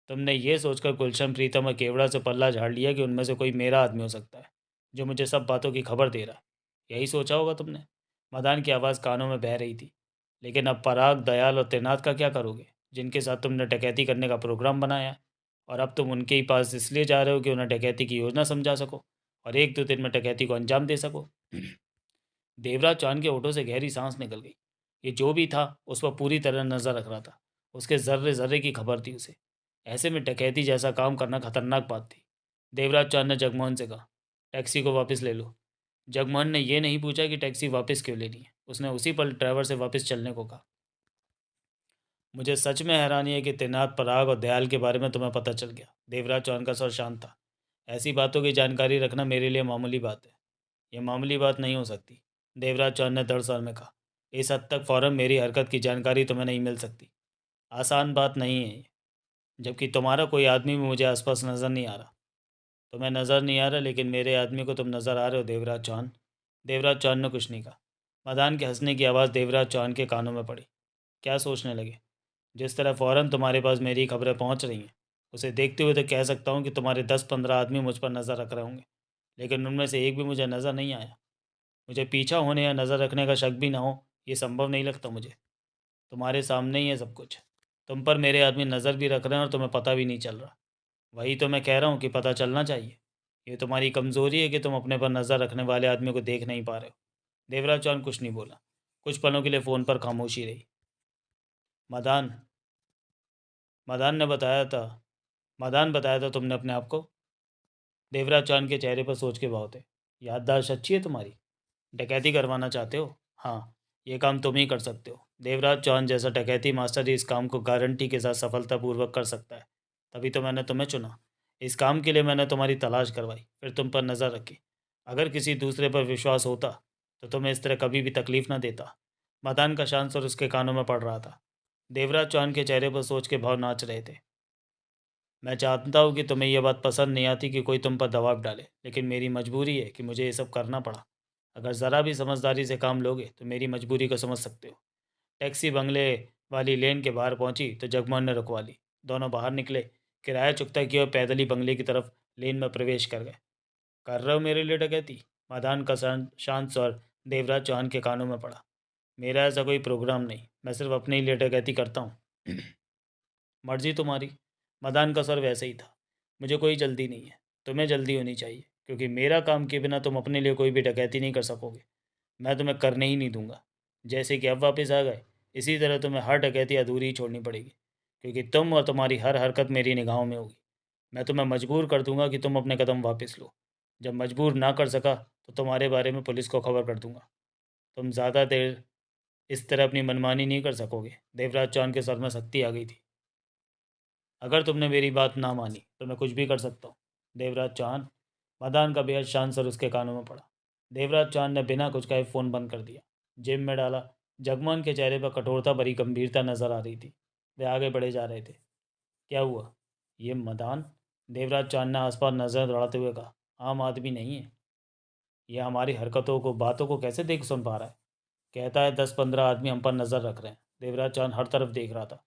तुमने ये सोचकर गुलशन, प्रीतम और केवड़ा से पल्ला झाड़ लिया कि उनमें से कोई मेरा आदमी हो सकता है, जो मुझे सब बातों की खबर दे रहा है। यही सोचा होगा तुमने। मदान की आवाज़ कानों में बह रही थी। लेकिन अब पराग, दयाल और त्रिनाथ का क्या करोगे, जिनके साथ तुमने डकैती करने का प्रोग्राम बनाया है? और अब तुम उनके ही पास इसलिए जा रहे हो कि उन्हें डकैती की योजना समझा सको और 1-2 दिन में डकैती को अंजाम दे सको। देवराज चांद के होठों से गहरी सांस निकल गई। ये जो भी था उस पर पूरी तरह नजर रख रहा था। उसके जर्रे जर्रे की खबर थी उसे। ऐसे में डकैती जैसा काम करना खतरनाक बात थी। देवराज चांद ने जगमोहन से कहा, टैक्सी को वापस ले लो। जगमोहन ने यह नहीं पूछा कि टैक्सी वापस क्यों लेनी है। उसने उसी पल ड्राइवर से वापस चलने को कहा। मुझे सच में हैरानी है कि त्रिनाथ, पराग और दयाल के बारे में तुम्हें पता चल गया। देवराज चौहान का स्वर शांत था। ऐसी बातों की जानकारी रखना मेरे लिए मामूली बात है। यह मामूली बात नहीं हो सकती, देवराज चौहान ने दृढ़ स्वर में कहा। इस हद तक फौरन मेरी हरकत की जानकारी तुम्हें नहीं मिल सकती। आसान बात नहीं है ये। जबकि तुम्हारा कोई आदमी भी मुझे आसपास नज़र नहीं आ रहा। तुम्हें नज़र नहीं आ रहा, लेकिन मेरे आदमी को तुम नज़र आ रहे हो, देवराज चौहान। देवराज चौहान ने कुछ नहीं कहा। मदान के हंसने की आवाज़ देवराज चौहान के कानों में पड़ी। क्या सोचने लगे? जिस तरह फ़ौरन तुम्हारे पास मेरी खबरें पहुंच रही हैं, उसे देखते हुए तो कह सकता हूं कि तुम्हारे 10-15 आदमी मुझ पर नज़र रख रहे होंगे, लेकिन उनमें से एक भी मुझे नज़र नहीं आया। मुझे पीछा होने या नज़र रखने का शक भी ना हो, ये संभव नहीं लगता मुझे। तुम्हारे सामने ही है सब कुछ। तुम पर मेरे आदमी नज़र भी रख रहे हैं और तुम्हें पता भी नहीं चल रहा। वही तो मैं कह रहा हूँ कि पता चलना चाहिए। ये तुम्हारी कमज़ोरी है कि तुम अपने पर नज़र रखने वाले आदमी को देख नहीं पा रहे हो। देवराज चौहान कुछ नहीं बोला। कुछ पलों के लिए फ़ोन पर खामोशी रही। मदान मदान ने बताया था मदान बताया था तुमने अपने आप को? देवराज चांद के चेहरे पर सोच के भाव थे। याददाश्त अच्छी है तुम्हारी। डकैती करवाना चाहते हो? हाँ, ये काम तुम ही कर सकते हो। देवराज चौहान जैसा डकैती मास्टर ही इस काम को गारंटी के साथ सफलतापूर्वक कर सकता है। तभी तो मैंने तुम्हें चुना। इस काम के लिए मैंने तुम्हारी तलाश करवाई, फिर तुम पर नज़र रखी। अगर किसी दूसरे पर विश्वास होता तो तुम्हें इस तरह कभी भी तकलीफ ना देता। मदान का शांत स्वर उसके कानों में पड़ रहा था। देवराज चौहान के चेहरे पर सोच के भाव नाच रहे थे। मैं चाहता हूँ कि तुम्हें यह बात पसंद नहीं आती कि कोई तुम पर दबाव डाले, लेकिन मेरी मजबूरी है कि मुझे ये सब करना पड़ा। अगर ज़रा भी समझदारी से काम लोगे तो मेरी मजबूरी को समझ सकते हो। टैक्सी बंगले वाली लेन के बाहर पहुंची तो जगमोहन ने रुकवा ली। दोनों बाहर निकले, किराया चुकता किया और पैदल ही बंगले की तरफ लेन में प्रवेश कर गए। कर रहे हो मेरे लिए डकैती? मदान का शांत शांत स्वर देवराज चौहान के कानों में पड़ा। मेरा ऐसा कोई प्रोग्राम नहीं, मैं सिर्फ अपने ही लिए डकैती करता हूँ। मर्जी तुम्हारी। मदान का स्वर वैसे ही था। मुझे कोई जल्दी नहीं है। तुम्हें जल्दी होनी चाहिए, क्योंकि मेरा काम के बिना तुम अपने लिए कोई भी डकैती नहीं कर सकोगे। मैं तुम्हें करने ही नहीं दूंगा। जैसे कि अब वापस आ गए, इसी तरह तुम्हें हर डकैती अधूरी ही छोड़नी पड़ेगी, क्योंकि तुम और तुम्हारी हर हरकत मेरी निगाहों में होगी। मैं तुम्हें मजबूर कर दूंगा कि तुम अपने कदम वापस लो। जब मजबूर ना कर सका तो तुम्हारे बारे में पुलिस को खबर कर दूंगा। तुम ज़्यादा देर इस तरह अपनी मनमानी नहीं कर सकोगे। देवराज चौहान के सर में शक्ति आ गई थी। अगर तुमने मेरी बात ना मानी तो मैं कुछ भी कर सकता हूँ। देवराज चौहान। मदान का बेहद शांत सर उसके कानों में पड़ा। देवराज चौहान ने बिना कुछ कहे फ़ोन बंद कर दिया, जेब में डाला। जगमोहन के चेहरे पर कठोरता भरी गंभीरता नजर आ रही थी। वे आगे बढ़े जा रहे थे। क्या हुआ? ये मदान? देवराज चौहान ने आसपास नजर दौड़ाते हुए कहा। आम आदमी नहीं है। यह हमारी हरकतों को, बातों को कैसे देख सुन पा रहा है? कहता है 10-15 आदमी हम पर नज़र रख रहे हैं। देवराज चौहान हर तरफ देख रहा था।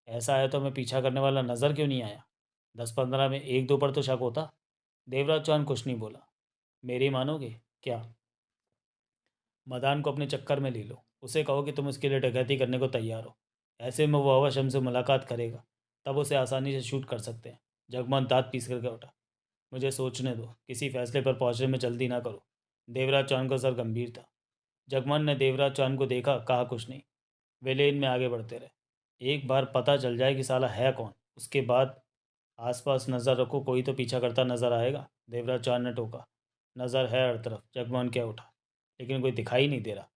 ऐसा है तो हमें पीछा करने वाला नज़र क्यों नहीं आया? 10-15 में एक दो पर तो शक होता। देवराज चौहान कुछ नहीं बोला। मेरी मानोगे क्या? मदान को अपने चक्कर में ले लो। उसे कहो कि तुम उसके लिए डकैती करने को तैयार हो। ऐसे में वो अवश्य हमसे मुलाकात करेगा, तब उसे आसानी से शूट कर सकते हैं। जगमोहन दांत पीस करके उठा। मुझे सोचने दो, किसी फैसले पर पहुंचने में जल्दी ना करो। देवराज चौहान का सर गंभीर था। जगमोहन ने देवराज चौहान को देखा, कहा कुछ नहीं। वे लेन में आगे बढ़ते रहे। एक बार पता चल जाए कि साला है कौन, उसके बाद आसपास नज़र रखो, कोई तो पीछा करता नजर आएगा। देवराज चौहान ने टोका। नज़र है हर तरफ, जगमोहन क्या उठा, लेकिन कोई दिखाई नहीं दे रहा।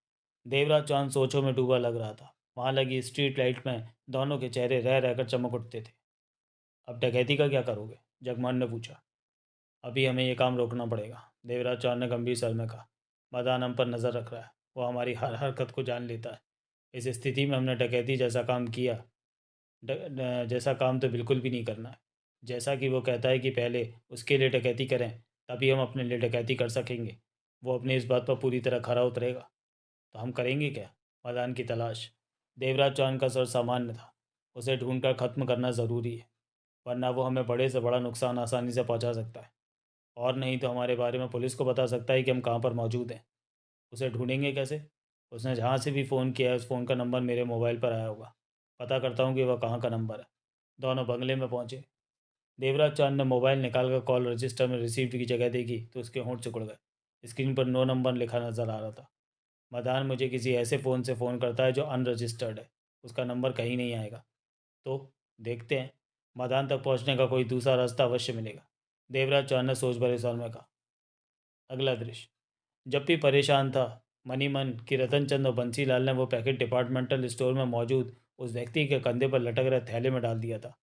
देवराज चौहान सोचों में डूबा लग रहा था। वहाँ लगी स्ट्रीट लाइट में दोनों के चेहरे रह रहकर चमक उठते थे। अब डकैती का क्या करोगे? जगमोहन ने पूछा। अभी हमें ये काम रोकना पड़ेगा, देवराज चौहान ने गंभीर स्वर में कहा। मदान हम पर नज़र रख रहा है, वो हमारी हर हरकत को जान लेता है। इस स्थिति में हमने डकैती जैसा काम किया जैसा काम तो बिल्कुल भी नहीं करना है। जैसा कि वो कहता है कि पहले उसके लिए डकैती करें, तभी हम अपने लिए डकैती कर सकेंगे। वो अपनी इस बात पर पूरी तरह खरा उतरेगा। तो हम करेंगे क्या? मदान की तलाश। देवराज चौहान का स्वर सामान्य था। उसे ढूंढकर ख़त्म करना ज़रूरी है। वरना वो हमें बड़े से बड़ा नुकसान आसानी से पहुंचा सकता है। और नहीं तो हमारे बारे में पुलिस को बता सकता है कि हम कहाँ पर मौजूद हैं। उसे ढूंढेंगे कैसे? उसने जहाँ से भी फ़ोन किया है उस फ़ोन का नंबर मेरे मोबाइल पर आया होगा। पता करता हूँ कि वह कहाँ का नंबर है। दोनों बंगले में पहुँचे। देवराज चांद ने मोबाइल निकालकर कॉल रजिस्टर में रिसीव्ड की जगह देखी तो उसके होंठ सिकुड़ गए। स्क्रीन पर नो नंबर लिखा नजर आ रहा था। मदान मुझे किसी ऐसे फ़ोन से फ़ोन करता है जो अनरजिस्टर्ड है। उसका नंबर कहीं नहीं आएगा। तो देखते हैं। मदान तक पहुंचने का कोई दूसरा रास्ता अवश्य मिलेगा। देवराज चांद ने सोच भरे स्वर में कहा। अगला दृश्य। जब भी परेशान था मनी मन कि रतन चंद और बंसीलाल ने वो पैकेट डिपार्टमेंटल स्टोर में मौजूद उस व्यक्ति के कंधे पर लटक रहे थैले में डाल दिया था।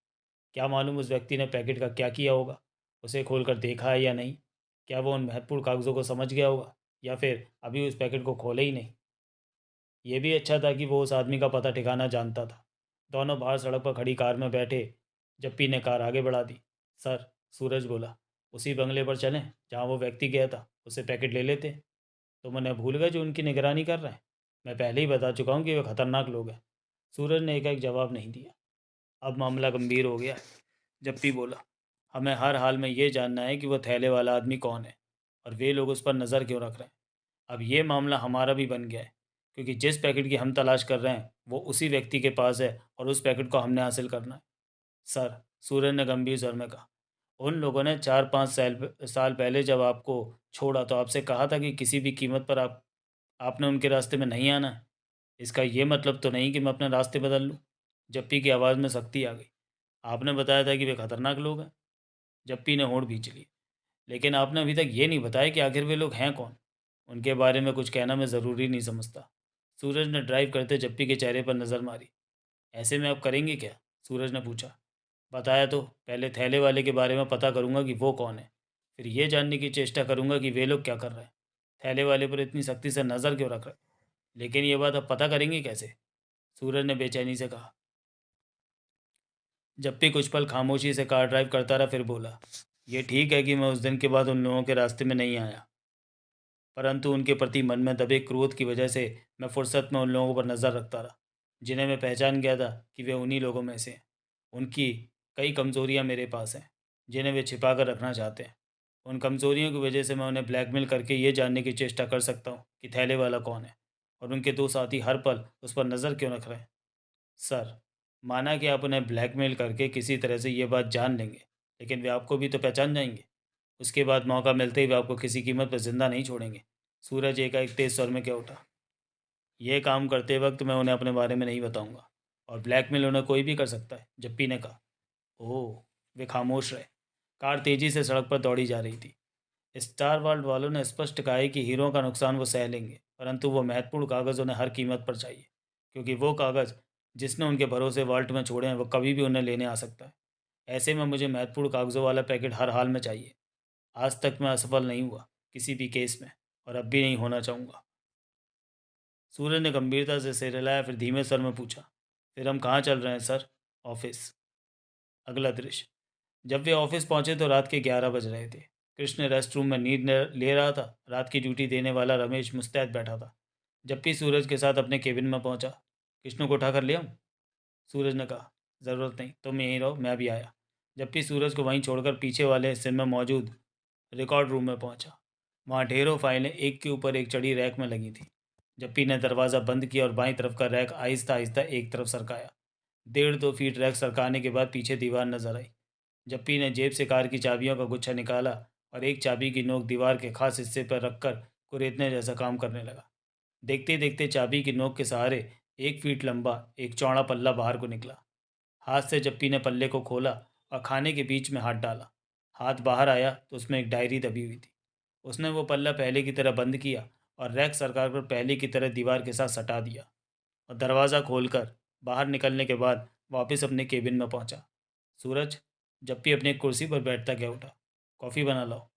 क्या मालूम उस व्यक्ति ने पैकेट का क्या किया होगा। उसे खोलकर देखा है या नहीं। क्या वो उन महत्वपूर्ण कागजों को समझ गया होगा या फिर अभी उस पैकेट को खोले ही नहीं। ये भी अच्छा था कि वो उस आदमी का पता ठिकाना जानता था। दोनों बाहर सड़क पर खड़ी कार में बैठे। जप्पी ने कार आगे बढ़ा दी। सर, सूरज बोला, उसी बंगले पर चलें जहाँ वो व्यक्ति गया था, उससे पैकेट ले लेते। तुम उन्हें भूल गए जो उनकी निगरानी कर रहे हैं? मैं पहले ही बता चुका हूँ कि वे खतरनाक लोग हैं। सूरज ने एकाएक जवाब नहीं दिया। अब मामला गंभीर हो गया। जप्पी बोला, हमें हर हाल में ये जानना है कि वो थैले वाला आदमी कौन है और वे लोग उस पर नज़र क्यों रख रहे हैं। अब ये मामला हमारा भी बन गया है, क्योंकि जिस पैकेट की हम तलाश कर रहे हैं वो उसी व्यक्ति के पास है और उस पैकेट को हमने हासिल करना है। सर, सूरज ने गंभीर स्वर में कहा, उन लोगों ने 4-5 साल पहले जब आपको छोड़ा तो आपसे कहा था कि किसी भी कीमत पर आपने उनके रास्ते में नहीं आना है। इसका ये मतलब तो नहीं कि मैं अपने रास्ते बदल लूँ। जप्पी की आवाज़ में सख्ती आ गई। आपने बताया था कि वे खतरनाक लोग हैं। जप्पी ने होंठ भींच लिए। लेकिन आपने अभी तक ये नहीं बताया कि आखिर वे लोग हैं कौन। उनके बारे में कुछ कहना मैं ज़रूरी नहीं समझता। सूरज ने ड्राइव करते जप्पी के चेहरे पर नज़र मारी। ऐसे में आप करेंगे क्या? सूरज ने पूछा। बताया तो, पहले थैले वाले के बारे में पता करूंगा कि वो कौन है। फिर ये जानने की चेष्टा करूंगा कि वे लोग क्या कर रहे हैं। थैले वाले पर इतनी सख्ती से नज़र क्यों रख रहे हैं? लेकिन ये बात आप पता करेंगे कैसे? सूरज ने बेचैनी से कहा। जप्पी कुछ पल खामोशी से कार ड्राइव करता रहा, फिर बोला, ये ठीक है कि मैं उस दिन के बाद उन लोगों के रास्ते में नहीं आया, परंतु उनके प्रति मन में दबे क्रोध की वजह से मैं फुर्सत में उन लोगों पर नज़र रखता रहा, जिन्हें मैं पहचान गया था कि वे उन्हीं लोगों में से हैं। उनकी कई कमज़ोरियाँ मेरे पास हैं, जिन्हें वे छिपा कर रखना चाहते हैं। उन कमज़ोरियों की वजह से मैं उन्हें ब्लैकमेल करके ये जानने की चेष्टा कर सकता हूँ कि थैले वाला कौन है और उनके दो साथी हर पल उस पर नज़र क्यों रख रहे हैं। सर, माना कि आप उन्हें ब्लैकमेल करके किसी तरह से ये बात जान लेंगे, लेकिन वे आपको भी तो पहचान जाएंगे। उसके बाद मौका मिलते ही वे आपको किसी कीमत पर जिंदा नहीं छोड़ेंगे। सूरज एकाएक तेज स्वर में कह उठा। यह काम करते वक्त मैं उन्हें अपने बारे में नहीं बताऊंगा और ब्लैकमेल उन्हें कोई भी कर सकता है, जप्पी ने कहा। ओह। वे खामोश रहे। कार तेजी से सड़क पर दौड़ी जा रही थी। स्टार वर्ल्ड वालों ने स्पष्ट कहा है कि हीरो का नुकसान वो सह लेंगे, परंतु वो महत्वपूर्ण कागज़ उन्हें हर कीमत पर चाहिए, क्योंकि वो कागज़ जिसने उनके भरोसे वाल्ट में छोड़े हैं वो कभी भी उन्हें लेने आ सकता है। ऐसे में मुझे महत्वपूर्ण कागज़ों वाला पैकेट हर हाल में चाहिए। आज तक मैं असफल नहीं हुआ किसी भी केस में, और अब भी नहीं होना चाहूँगा। सूर्य ने गंभीरता से सिर हिलाया, फिर धीमे स्वर में पूछा, फिर हम कहाँ चल रहे हैं सर? ऑफिस। अगला दृश्य। जब वे ऑफिस पहुंचे तो रात के 11 बज रहे थे। कृष्ण रेस्ट रूम में नींद ले रहा था। रात की ड्यूटी देने वाला रमेश मुस्तैद बैठा था। जबकि सूरज के साथ अपने केबिन में पहुंचा। कृष्ण को उठाकर ले आऊं? सूरज ने कहा, ज़रूरत नहीं, तुम यहीं रहो, मैं भी आया। जबकि सूरज को वहीं छोड़कर पीछे वाले हिस्से में मौजूद रिकॉर्ड रूम में पहुंचा। वहां ढेरों फाइलें एक के ऊपर एक चढ़ी रैक में लगी थी। जप्पी ने दरवाज़ा बंद किया और बाईं तरफ का रैक आहिस्ता आहिस्ता एक तरफ सरकाया। 1.5-2 फीट रैक सरकाने के बाद पीछे दीवार नजर आई। जप्पी ने जेब से कार की चाबियों का गुच्छा निकाला और एक चाबी की नोक दीवार के खास हिस्से पर रखकर कुरेदने जैसा काम करने लगा। देखते देखते चाबी की नोक के सहारे 1 फीट लंबा एक चौड़ा पल्ला बाहर को निकला। हाथ से जप्पी ने पल्ले को खोला और खाने के बीच में हाथ डाला। हाथ बाहर आया तो उसमें एक डायरी दबी हुई थी। उसने वो पल्ला पहले की तरह बंद किया और रैक सरकार पर पहले की तरह दीवार के साथ सटा दिया और दरवाज़ा खोलकर बाहर निकलने के बाद वापस अपने केबिन में पहुंचा। सूरज, जप्पी अपनी एक कुर्सी पर बैठता क्या उठा। कॉफ़ी बना लाओ।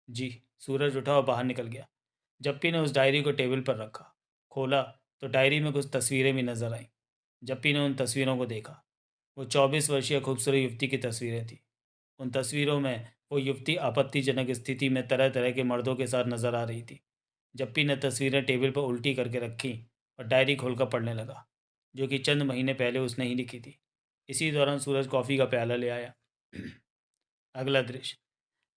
जी। सूरज उठा और बाहर निकल गया। जप्पी ने उस डायरी को टेबल पर रखा। खोला तो डायरी में कुछ तस्वीरें भी नजर आईं। जप्पी ने उन तस्वीरों को देखा। वो 24 वर्षीय खूबसूरत युवती की तस्वीरें थी। उन तस्वीरों में वो युवती आपत्तिजनक स्थिति में तरह तरह के मर्दों के साथ नजर आ रही थी। जप्पी ने तस्वीरें टेबल पर उल्टी करके रखी और डायरी खोलकर पढ़ने लगा, जो कि चंद महीने पहले उसने ही लिखी थी। इसी दौरान सूरज कॉफ़ी का प्याला ले आया। अगला दृश्य।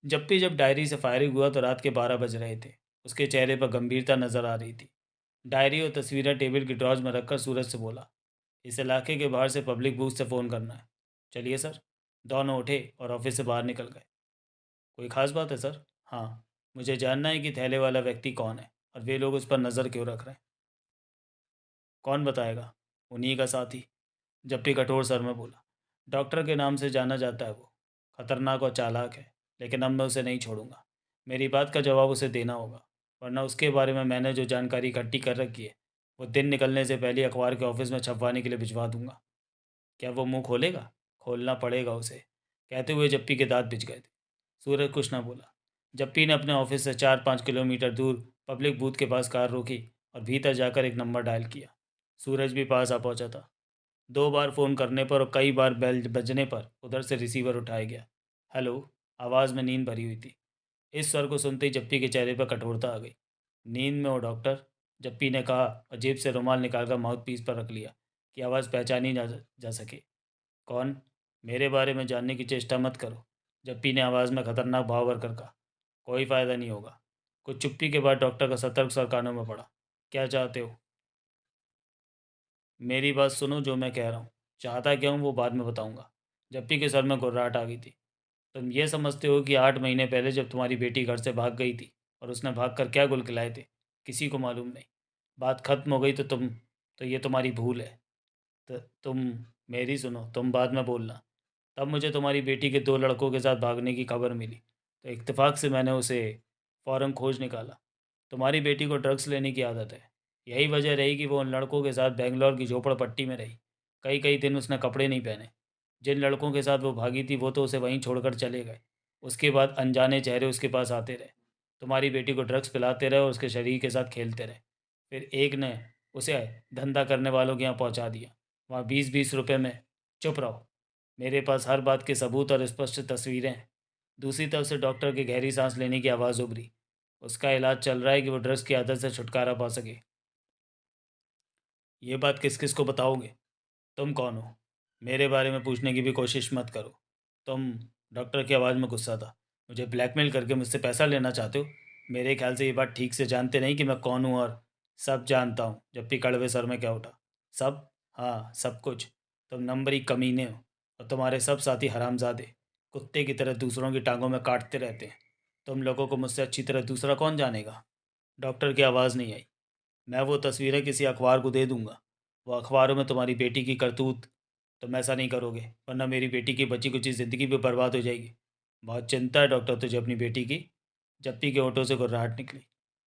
जब डायरी से फायरिंग हुआ तो रात के 12 बज रहे थे। उसके चेहरे पर गंभीरता नजर आ रही थी। डायरी और तस्वीरें टेबल की ड्रॉज में रखकर सूरज से बोला, इस इलाके के बाहर से पब्लिक बूथ से फ़ोन करना है। चलिए सर। दोनों उठे और ऑफिस से बाहर निकल गए। कोई खास बात है सर? हाँ, मुझे जानना है कि थैले वाला व्यक्ति कौन है और वे लोग उस पर नज़र क्यों रख रहे हैं। कौन बताएगा? उन्हीं का साथी। जप्पी कठोर स्वर में बोला, डॉक्टर के नाम से जाना जाता है वो। खतरनाक और चालाक है, लेकिन अब मैं उसे नहीं छोड़ूंगा। मेरी बात का जवाब उसे देना होगा, वरना उसके बारे में मैंने जो जानकारी इकट्ठी कर रखी है वो दिन निकलने से पहले अखबार के ऑफिस में छपवाने के लिए भिजवा दूंगा। क्या वो मुंह खोलेगा? खोलना पड़ेगा उसे, कहते हुए जप्पी के दांत पिच गए थे। सूरज कुछ न बोला। जप्पी ने अपने ऑफिस से 4-5 किलोमीटर दूर पब्लिक बूथ के पास कार रोकी और भीतर जाकर एक नंबर डायल किया। सूरज भी पास आ पहुंचा था। 2 बार फ़ोन करने पर और कई बार बेल बजने पर उधर से रिसीवर उठाया गया। हेलो। आवाज़ में नींद भरी हुई थी। इस स्वर को सुनते ही जप्पी के चेहरे पर कठोरता आ गई। नींद में हो डॉक्टर? जप्पी ने कहा और जेब से रुमाल निकालकर माउथ पीस पर रख लिया कि आवाज़ पहचानी जा सके। कौन? मेरे बारे में जानने की चेष्टा मत करो। जप्पी ने आवाज़ में खतरनाक भाव भरकर कहा। कोई फ़ायदा नहीं होगा। कुछ चुप्पी के बाद डॉक्टर का सतर्क स्वर कानों में पड़ा। क्या चाहते हो? मेरी बात सुनो, जो मैं कह रहा हूँ। चाहता क्या हूँ वो बाद में बताऊँगा। जप्पी के सर में घुर्राहट आ गई थी। तुम ये समझते हो कि 8 महीने पहले जब तुम्हारी बेटी घर से भाग गई थी और उसने भाग कर क्या गुल खिलाए थे, किसी को मालूम नहीं। बात खत्म हो गई तो ये तुम्हारी भूल है। तो तुम मेरी सुनो, तुम बाद में बोलना। तब मुझे तुम्हारी बेटी के 2 लड़कों के साथ भागने की खबर मिली, तो इत्तेफाक से मैंने उसे फ़ौरन खोज निकाला। तुम्हारी बेटी को ड्रग्स लेने की आदत है। यही वजह रही कि वो उन लड़कों के साथ बेंगलोर की झोपड़पट्टी में रही। कई कई दिन उसने कपड़े नहीं पहने। जिन लड़कों के साथ वो भागी थी वो तो उसे वहीं छोड़कर चले गए। उसके बाद अनजाने चेहरे उसके पास आते रहे, तुम्हारी बेटी को ड्रग्स पिलाते रहे और उसके शरीर के साथ खेलते रहे। फिर एक ने उसे धंधा करने वालों के यहाँ पहुँचा दिया। वहाँ 20-20 रुपए में। चुप रहो। मेरे पास हर बात के सबूत और स्पष्ट तस्वीरें हैं। दूसरी तरफ से डॉक्टर की गहरी सांस लेने की आवाज़ उभरी। उसका इलाज चल रहा है कि वो ड्रग्स की आदत से छुटकारा पा सके। ये बात किस किस को बताओगे? तुम कौन हो? मेरे बारे में पूछने की भी कोशिश मत करो। तुम। डॉक्टर की आवाज़ में गुस्सा था। मुझे ब्लैकमेल करके मुझसे पैसा लेना चाहते हो? मेरे ख्याल से ये बात ठीक से जानते नहीं कि मैं कौन हूँ और सब जानता हूँ। जबकि कड़वे सर में क्या उठा। सब? हाँ, सब कुछ। तुम नंबरी कमीने हो और तुम्हारे सब साथी हरामजादे कुत्ते की तरह दूसरों की टांगों में काटते रहते हैं। तुम लोगों को मुझसे अच्छी तरह दूसरा कौन जानेगा? डॉक्टर की आवाज़ नहीं आई। मैं वो तस्वीरें किसी अखबार को दे दूंगा। वो अखबारों में तुम्हारी बेटी की करतूत। तुम ऐसा नहीं करोगे, वरना मेरी बेटी की बची कुची ज़िंदगी भी बर्बाद हो जाएगी। बहुत चिंता है डॉक्टर तुझे अपनी बेटी की। जप्पी के होठों से घुर्राहट निकली।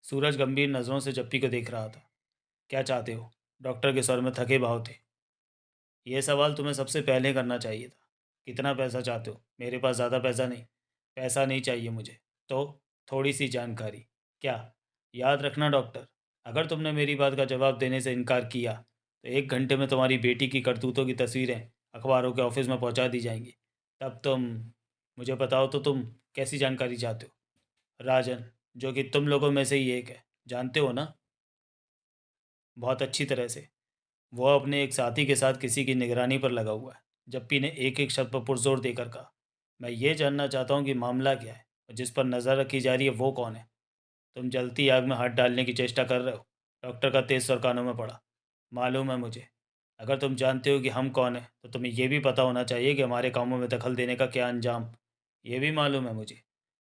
सूरज गंभीर नज़रों से जप्पी को देख रहा था। क्या चाहते हो? डॉक्टर के स्वर में थके भाव थे। ये सवाल तुम्हें सबसे पहले करना चाहिए था। कितना पैसा चाहते हो? मेरे पास ज़्यादा पैसा नहीं। पैसा नहीं चाहिए मुझे। तो थोड़ी सी जानकारी। क्या? याद रखना डॉक्टर, अगर तुमने मेरी बात का जवाब देने से इनकार किया तो 1 घंटे में तुम्हारी बेटी की करतूतों की तस्वीरें अखबारों के ऑफिस में पहुंचा दी जाएंगी। तब तुम मुझे बताओ तो तुम कैसी जानकारी चाहते हो? राजन, जो कि तुम लोगों में से ही एक है, जानते हो ना? बहुत अच्छी तरह से। वो अपने एक साथी के साथ किसी की निगरानी पर लगा हुआ है। जप्पी ने एक एक शब्द पर पुरजोर देकर कहा। मैं ये जानना चाहता हूँ कि मामला क्या है और जिस पर नज़र रखी जा रही है वो कौन है? तुम जलती आग में हाथ डालने की चेष्टा कर रहे हो। डॉक्टर का तेज स्वर कानों में पड़ा। मालूम है मुझे। अगर तुम जानते हो कि हम कौन हैं तो तुम्हें यह भी पता होना चाहिए कि हमारे कामों में दखल देने का क्या अंजाम। ये भी मालूम है मुझे।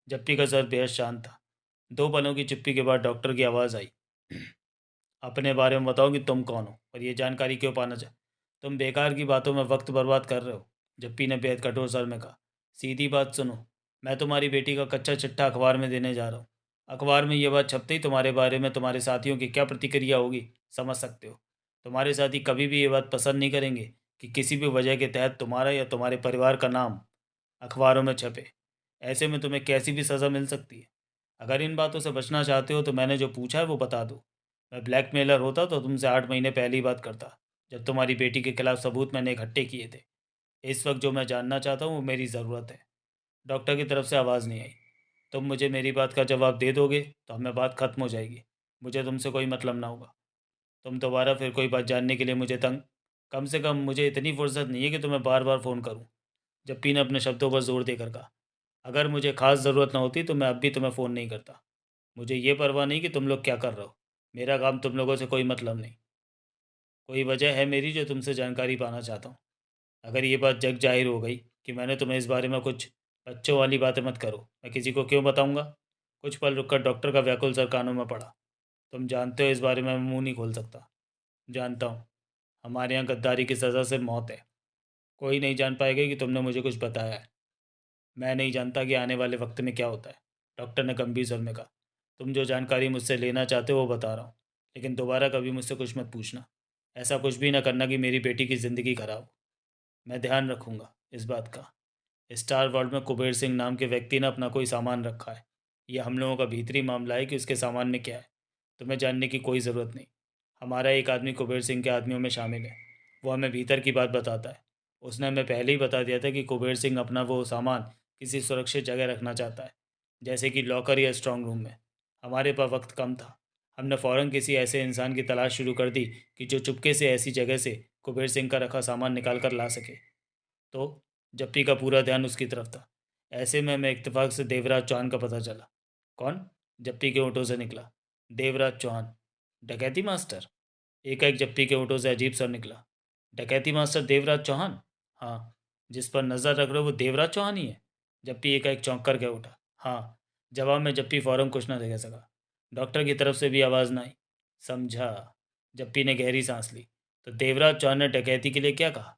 जप्पी का सर बेहद शांत था। 2 पलों की चुप्पी के बाद डॉक्टर की आवाज़ आई। अपने बारे में बताओ कि तुम कौन हो और ये जानकारी क्यों पाना चाह। तुम बेकार की बातों में वक्त बर्बाद कर रहे हो। जप्पी ने बेहद कठोर स्वर में कहा। सीधी बात सुनो। मैं तुम्हारी बेटी का कच्चा चिट्ठा अखबार में देने जा रहा हूँ। अखबार में ये बात छपते ही तुम्हारे बारे में तुम्हारे साथियों की क्या प्रतिक्रिया होगी समझ सकते हो। तुम्हारे साथी कभी भी ये बात पसंद नहीं करेंगे कि किसी भी वजह के तहत तुम्हारा या तुम्हारे परिवार का नाम अखबारों में छपे। ऐसे में तुम्हें कैसी भी सज़ा मिल सकती है। अगर इन बातों से बचना चाहते हो तो मैंने जो पूछा है वो बता दो। मैं ब्लैकमेलर होता तो तुमसे 8 महीने पहले ही बात करता, जब तुम्हारी बेटी के खिलाफ सबूत मैंने इकट्ठे किए थे। इस वक्त जो मैं जानना चाहता हूँ वो मेरी ज़रूरत है। डॉक्टर की तरफ से आवाज़ नहीं आई। तुम मुझे मेरी बात का जवाब दे दोगे तो हमें बात खत्म हो जाएगी। मुझे तुमसे कोई मतलब ना होगा। तुम दोबारा फिर कोई बात जानने के लिए मुझे तंग। कम से कम मुझे इतनी फुर्सत नहीं है कि तुम्हें बार बार फ़ोन करूँ। जप्पी ने अपने शब्दों पर जोर देकर कहा। अगर मुझे खास ज़रूरत ना होती तो मैं अब भी तुम्हें फ़ोन नहीं करता। मुझे ये परवाह नहीं कि तुम लोग क्या कर रहे हो। मेरा काम तुम लोगों से कोई मतलब नहीं। कोई वजह है मेरी जो तुमसे जानकारी पाना चाहता हूँ। अगर ये बात जग जाहिर हो गई कि मैंने तुम्हें इस बारे में कुछ बच्चों वाली बातें मत करो, मैं किसी को क्यों बताऊंगा। कुछ पल रुककर डॉक्टर का व्याकुल सर कानों में पड़ा। तुम जानते हो इस बारे में मैं मुंह नहीं खोल सकता। जानता हूँ। हमारे यहाँ गद्दारी की सज़ा से मौत है। कोई नहीं जान पाएगा कि तुमने मुझे कुछ बताया है। मैं नहीं जानता कि आने वाले वक्त में क्या होता है। डॉक्टर ने गंभीर स्वर में कहा। तुम जो जानकारी मुझसे लेना चाहते हो वो बता रहा हूँ, लेकिन दोबारा कभी मुझसे कुछ मत पूछना। ऐसा कुछ भी ना करना कि मेरी बेटी की ज़िंदगी खराब हो। मैं ध्यान रखूँगा इस बात का। स्टार वर्ल्ड में कुबेर सिंह नाम के व्यक्ति ने अपना कोई सामान रखा है। यह हम लोगों का भीतरी मामला है कि उसके सामान में क्या है। तुम्हें जानने की कोई ज़रूरत नहीं। हमारा एक आदमी कुबेर सिंह के आदमियों में शामिल है। वो हमें भीतर की बात बताता है। उसने हमें पहले ही बता दिया था कि कुबेर सिंह अपना वो सामान किसी सुरक्षित जगह रखना चाहता है, जैसे कि लॉकर या स्ट्रांग रूम में। हमारे पास वक्त कम था। हमने फ़ौरन किसी ऐसे इंसान की तलाश शुरू कर दी कि जो चुपके से ऐसी जगह से कुबेर सिंह का रखा सामान निकाल कर ला सके। तो जप्पी का पूरा ध्यान उसकी तरफ था। ऐसे में हमें इत्तेफाक से देवराज चौहान का पता चला। कौन? जप्पी के होठों से निकला। देवराज चौहान। डकैती मास्टर? एकाएक जप्पी के होठों से अजीब सा निकला। डकैती मास्टर देवराज चौहान? हाँ। जिस पर नज़र रख रहे हो वो देवराज चौहान ही है। जप्पी एकाएक चौंक कर के उठा। हाँ। जवाब में जप्पी फौरन कुछ न कह सका। डॉक्टर की तरफ से भी आवाज़ न आई। समझा। जप्पी ने गहरी सांस ली। तो देवराज चौहान ने डकैती के लिए क्या कहा?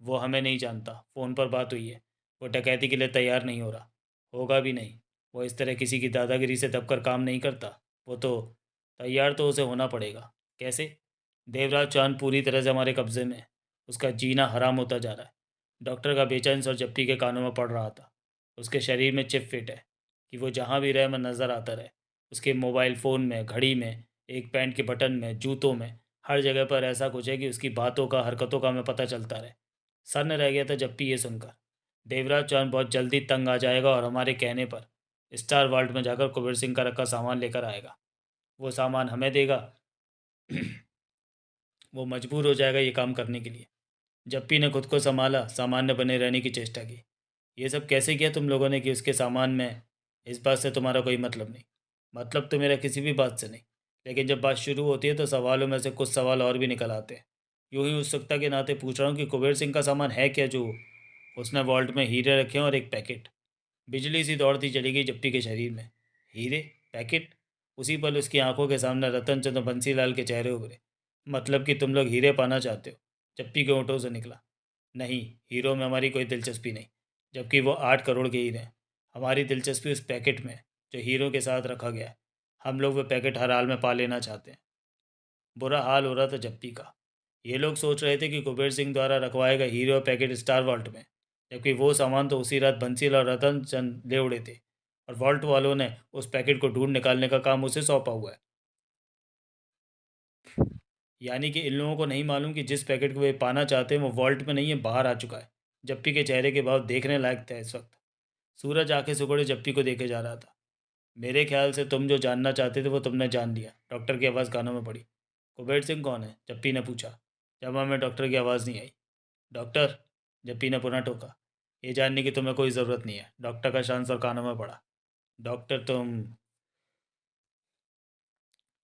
वो हमें नहीं जानता। फ़ोन पर बात हुई है। वो डकैती के लिए तैयार नहीं हो रहा। होगा भी नहीं। वो इस तरह किसी की दादागिरी से दबकर काम नहीं करता। वो तो तैयार तो उसे होना पड़ेगा। कैसे? देवराज चांद पूरी तरह से हमारे कब्ज़े में है। उसका जीना हराम होता जा रहा है। डॉक्टर का बेचैन स्वर जप्पी के कानों में पड़ रहा था। उसके शरीर में चिप फिट है कि वो जहाँ भी रहे मैं नज़र आता रहे। उसके मोबाइल फ़ोन में, घड़ी में, एक पैंट के बटन में, जूतों में, हर जगह पर ऐसा कुछ है कि उसकी बातों का, हरकतों का हमें पता चलता रहे। सन्न रह गया था जप्पी ये सुनकर। देवराज चौहान बहुत जल्दी तंग आ जाएगा और हमारे कहने पर स्टार वर्ल्ड में जाकर कुबेर सिंह का रखा सामान लेकर आएगा। वो सामान हमें देगा। वो मजबूर हो जाएगा ये काम करने के लिए। जप्पी ने खुद को संभाला, सामान्य बने रहने की चेष्टा की। ये सब कैसे किया तुम लोगों ने कि उसके सामान में? इस बात से तुम्हारा कोई मतलब नहीं। मतलब तो मेरा किसी भी बात से नहीं। लेकिन जब बात शुरू होती है तो सवालों में से कुछ सवाल और भी निकल आते हैं। यूं ही उत्सुकता के नाते पूछ रहा हूँ कि कुबेर सिंह का सामान है क्या जो उसने वॉल्ट में हीरे रखे हैं और एक पैकेट। बिजली सी दौड़ती चली गई जप्पी के शरीर में। हीरे? पैकेट? उसी पल उसकी आंखों के सामने रतन चंद्र बंसीलाल के चेहरे उभरे। मतलब कि तुम लोग हीरे पाना चाहते हो? जप्पी के होठों से निकला। नहीं, हीरो में हमारी कोई दिलचस्पी नहीं। जबकि वो 8 करोड़ के हीरे हैं। हमारी दिलचस्पी उस पैकेट में है जो हीरो के साथ रखा गया है। हम लोग वो पैकेट हर हाल में पा लेना चाहते हैं। बुरा हाल हो रहा था जप्पी का। ये लोग सोच रहे थे कि कुबेर सिंह द्वारा रखवाए गए हीरो पैकेट स्टार वॉल्ट में, जबकि वो सामान तो उसी रात बंसील और रतन चंद ले उड़े थे और वॉल्ट वालों ने उस पैकेट को ढूंढ निकालने का काम उसे सौंपा हुआ है। यानी कि इन लोगों को नहीं मालूम कि जिस पैकेट को वे पाना चाहते हैं वो वॉल्ट में नहीं है, बाहर आ चुका है। जप्पी के चेहरे के भाव देखने लायक थे इस वक्त। सूरज आंखें सिकोड़े जप्पी को देखे जा रहा था। मेरे ख्याल से तुम जो जानना चाहते थे वो तुमने जान लिया। डॉक्टर की आवाज़ कानों में पड़ी। कुबेर सिंह कौन है? जप्पी ने पूछा। जवाब में डॉक्टर की आवाज़ नहीं आई। डॉक्टर, जप्पी ने पुनः टोका। ये जानने की तुम्हें कोई ज़रूरत नहीं है। डॉक्टर का शांत स्वर कानों में पड़ा। डॉक्टर तुम,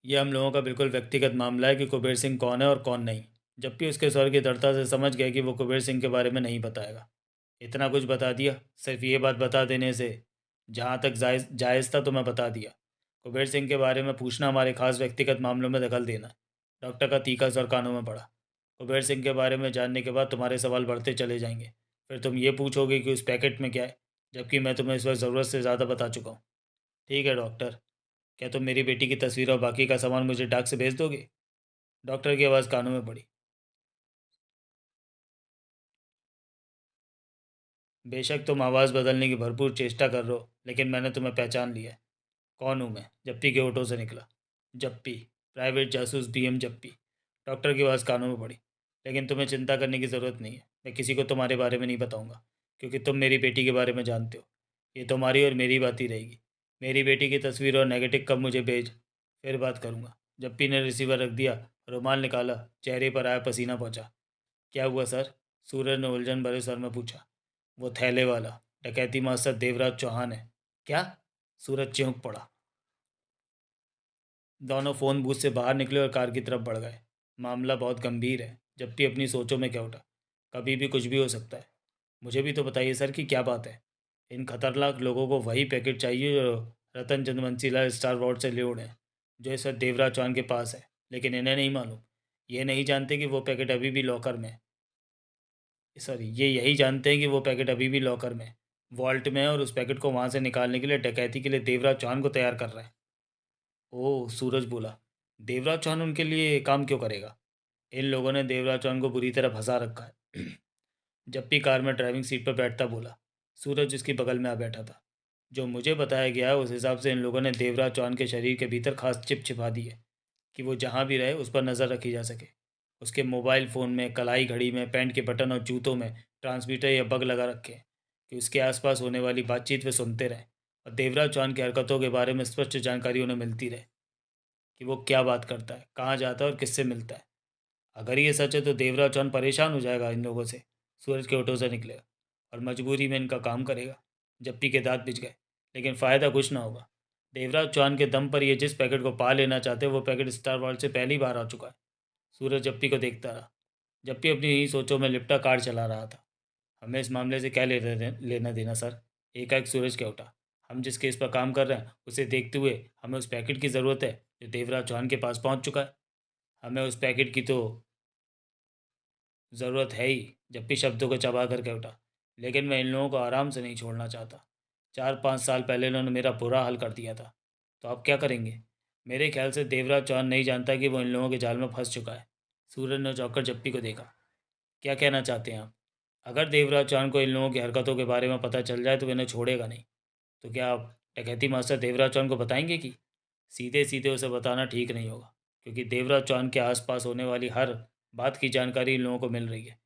यह हम लोगों का बिल्कुल व्यक्तिगत मामला है कि कुबेर सिंह कौन है और कौन नहीं। जबकि उसके स्वर की दृढ़ता से समझ गया कि वो कुबेर सिंह के बारे में नहीं बताएगा। इतना कुछ बता दिया। सिर्फ ये बात बता देने से जहाँ तक जायज़ था तो मैं बता दिया। कुबेर सिंह के बारे में पूछना हमारे खास व्यक्तिगत मामलों में दखल देना है। डॉक्टर का तीखा स्वर कानों में पड़ा। कुबेर सिंह के बारे में जानने के बाद तुम्हारे सवाल बढ़ते चले जाएंगे। फिर तुम ये पूछोगे कि उस पैकेट में क्या है, जबकि मैं तुम्हें इस वक्त ज़रूरत से ज़्यादा बता चुका हूँ। ठीक है डॉक्टर, क्या तुम मेरी बेटी की तस्वीर और बाकी का सामान मुझे डाक से भेज दोगे? डॉक्टर की आवाज़ कानों में पड़ी। बेशक तुम आवाज़ बदलने की भरपूर चेष्टा कर रहे हो, लेकिन मैंने तुम्हें पहचान लिया है। कौन हूँ मैं? जप्पी के होठों से निकला। जप्पी, प्राइवेट जासूस बीएम जप्पी। डॉक्टर की आवाज़ कानों में पड़ी। लेकिन तुम्हें चिंता करने की ज़रूरत नहीं है। मैं किसी को तुम्हारे बारे में नहीं बताऊंगा, क्योंकि तुम मेरी बेटी के बारे में जानते हो। ये तुम्हारी और मेरी बात ही रहेगी। मेरी बेटी की तस्वीर और नेगेटिव कब मुझे भेज, फिर बात करूंगा। जप्पी ने रिसीवर रख दिया। रुमाल निकाला। चेहरे पर आया पसीना पहुंचा। क्या हुआ सर? सूरज ने उलझन भरे स्वर में पूछा। वो थैले वाला डकैती मास्टर देवराज चौहान है। क्या? सूरज चौंक पड़ा। दोनों फ़ोन बूथ से बाहर निकले और कार की तरफ बढ़ गए। मामला बहुत गंभीर है। जब भी अपनी सोचों में क्या उठा, कभी भी कुछ भी हो सकता है। मुझे भी तो बताइए सर कि क्या बात है। इन खतरनाक लोगों को वही पैकेट चाहिए जो रतन चंद बंसीलाल स्टार वॉर्ड से ले उड़े, जो इस वक्त देवराज चौहान के पास है। लेकिन इन्हें नहीं मालूम, ये नहीं जानते कि वो पैकेट अभी भी लॉकर में, सॉरी, ये यही जानते हैं कि वो पैकेट अभी भी लॉकर में, वॉल्ट में है, और उस पैकेट को वहाँ से निकालने के लिए डकैती के लिए देवराज चौहान को तैयार कर रहे हैं। ओह, सूरज बोला। देवराज चौहान उनके लिए काम क्यों करेगा? इन लोगों ने देवराज चौहान को बुरी तरह फंसा रखा है। जप्पी कार में ड्राइविंग सीट पर बैठता बोला। सूरज उसके बगल में आ बैठा था। जो मुझे बताया गया है उस हिसाब से इन लोगों ने देवराज चौहान के शरीर के भीतर खास चिप छिपा दी है कि वो जहाँ भी रहे उस पर नज़र रखी जा सके। उसके मोबाइल फ़ोन में, कलाई घड़ी में, पैंट के बटन और जूतों में ट्रांसमीटर या बग लगा रखे हैं कि उसके आसपास होने वाली बातचीत वे सुनते रहें और देवराज चौहान की हरकतों के बारे में स्पष्ट जानकारी उन्हें मिलती रहे कि वो क्या बात करता है, कहाँ जाता है और किससे मिलता है। अगर ये सच है तो देवराज चौहान परेशान हो जाएगा इन लोगों से, सूरज के होठों से निकलेगा, और मजबूरी में इनका काम करेगा। जप्पी के दांत पिच गए, लेकिन फ़ायदा कुछ ना होगा। देवराज चौहान के दम पर ये जिस पैकेट को पा लेना चाहते हैं वो पैकेट स्टार वर्ल्ड से पहली बार आ चुका है। सूरज जप्पी को देखता रहा। जप्पी अपनी ही सोचों में लिपटा कार चला रहा था। हमें इस मामले से क्या लेना देना सर? एकाएक सूरज क्या उठा। हम जिस केस पर काम कर रहे हैं उसे देखते हुए हमें उस पैकेट की ज़रूरत है जो देवराज चौहान के पास पहुंच चुका है। हमें उस पैकेट की तो ज़रूरत है ही। जप्पी शब्दों को चबा कर कह उठा। लेकिन मैं इन लोगों को आराम से नहीं छोड़ना चाहता। 4-5 साल पहले इन्होंने मेरा बुरा हाल कर दिया था। तो आप क्या करेंगे? मेरे ख्याल से देवराज चौहान नहीं जानता कि वो इन लोगों के जाल में फंस चुका है। सूरज ने चौंक कर जप्पी को देखा। क्या कहना चाहते हैं आप? अगर देवराज चौहान को इन लोगों की हरकतों के बारे में पता चल जाए तो वो इन्हें छोड़ेगा नहीं। तो क्या आप डकैती मास्टर देवराज चौहान को बताएंगे कि? सीधे सीधे उसे बताना ठीक नहीं होगा, क्योंकि देवराज चौहान के आसपास होने वाली हर बात की जानकारी इन लोगों को मिल रही है।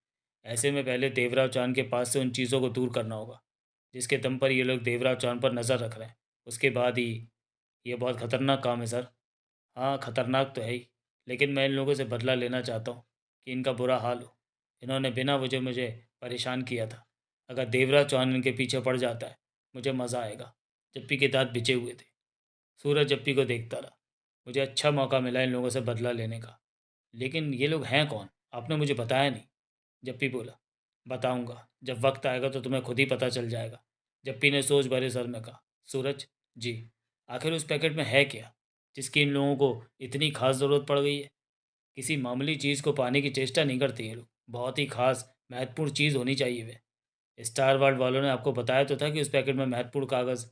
ऐसे में पहले देवराज चौहान के पास से उन चीज़ों को दूर करना होगा जिसके दम पर ये लोग देवराज चौहान पर नज़र रख रहे हैं। उसके बाद ही। ये बहुत खतरनाक काम है सर। हाँ, खतरनाक तो है ही, लेकिन मैं इन लोगों से बदला लेना चाहता हूँ कि इनका बुरा हाल हो। इन्होंने बिना वजह मुझे परेशान किया था। अगर देवराज चौहान इनके पीछे पड़ जाता है, मुझे मज़ा आएगा। जप्पी के दांत बिछे हुए थे। सूरज जप्पी को देखता रहा। मुझे अच्छा मौका मिला इन लोगों से बदला लेने का। लेकिन ये लोग हैं कौन? आपने मुझे बताया नहीं। जप्पी बोला। बताऊंगा, जब वक्त आएगा तो तुम्हें खुद ही पता चल जाएगा। जप्पी ने सोच भरे सर में कहा। सूरज जी, आखिर उस पैकेट में है क्या जिसकी इन लोगों को इतनी खास ज़रूरत पड़ गई है? किसी मामूली चीज़ को पाने की चेष्टा नहीं करते ये लोग। बहुत ही खास महत्वपूर्ण चीज़ होनी चाहिए वे। स्टार वर्ल्ड वालों ने आपको बताया तो था कि उस पैकेट में महत्वपूर्ण कागज़।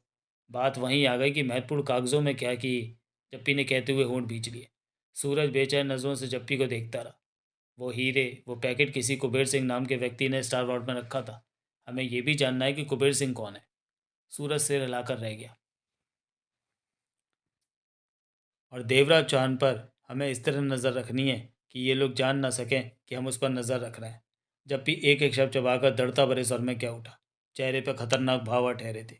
बात वहीं आ गई कि महत्वपूर्ण कागज़ों में क्या कि जप्पी ने कहते हुए होंठ भींच लिए। सूरज बेचैन नज़रों से जप्पी को देखता रहा। वो हीरे, वो पैकेट किसी कुबेर सिंह नाम के व्यक्ति ने स्टार वर्ल्ड में रखा था। हमें ये भी जानना है कि कुबेर सिंह कौन है। सूरज सिर हिलाकर रह गया। और देवराज चौहान पर हमें इस तरह नज़र रखनी है कि ये लोग जान ना सकें कि हम उस पर नज़र रख रहे हैं। जब भी एक एक शब्द चबाकर दृढ़ता भरे स्वर में क्या उठा। चेहरे पर खतरनाक भाव आ ठहरे थे।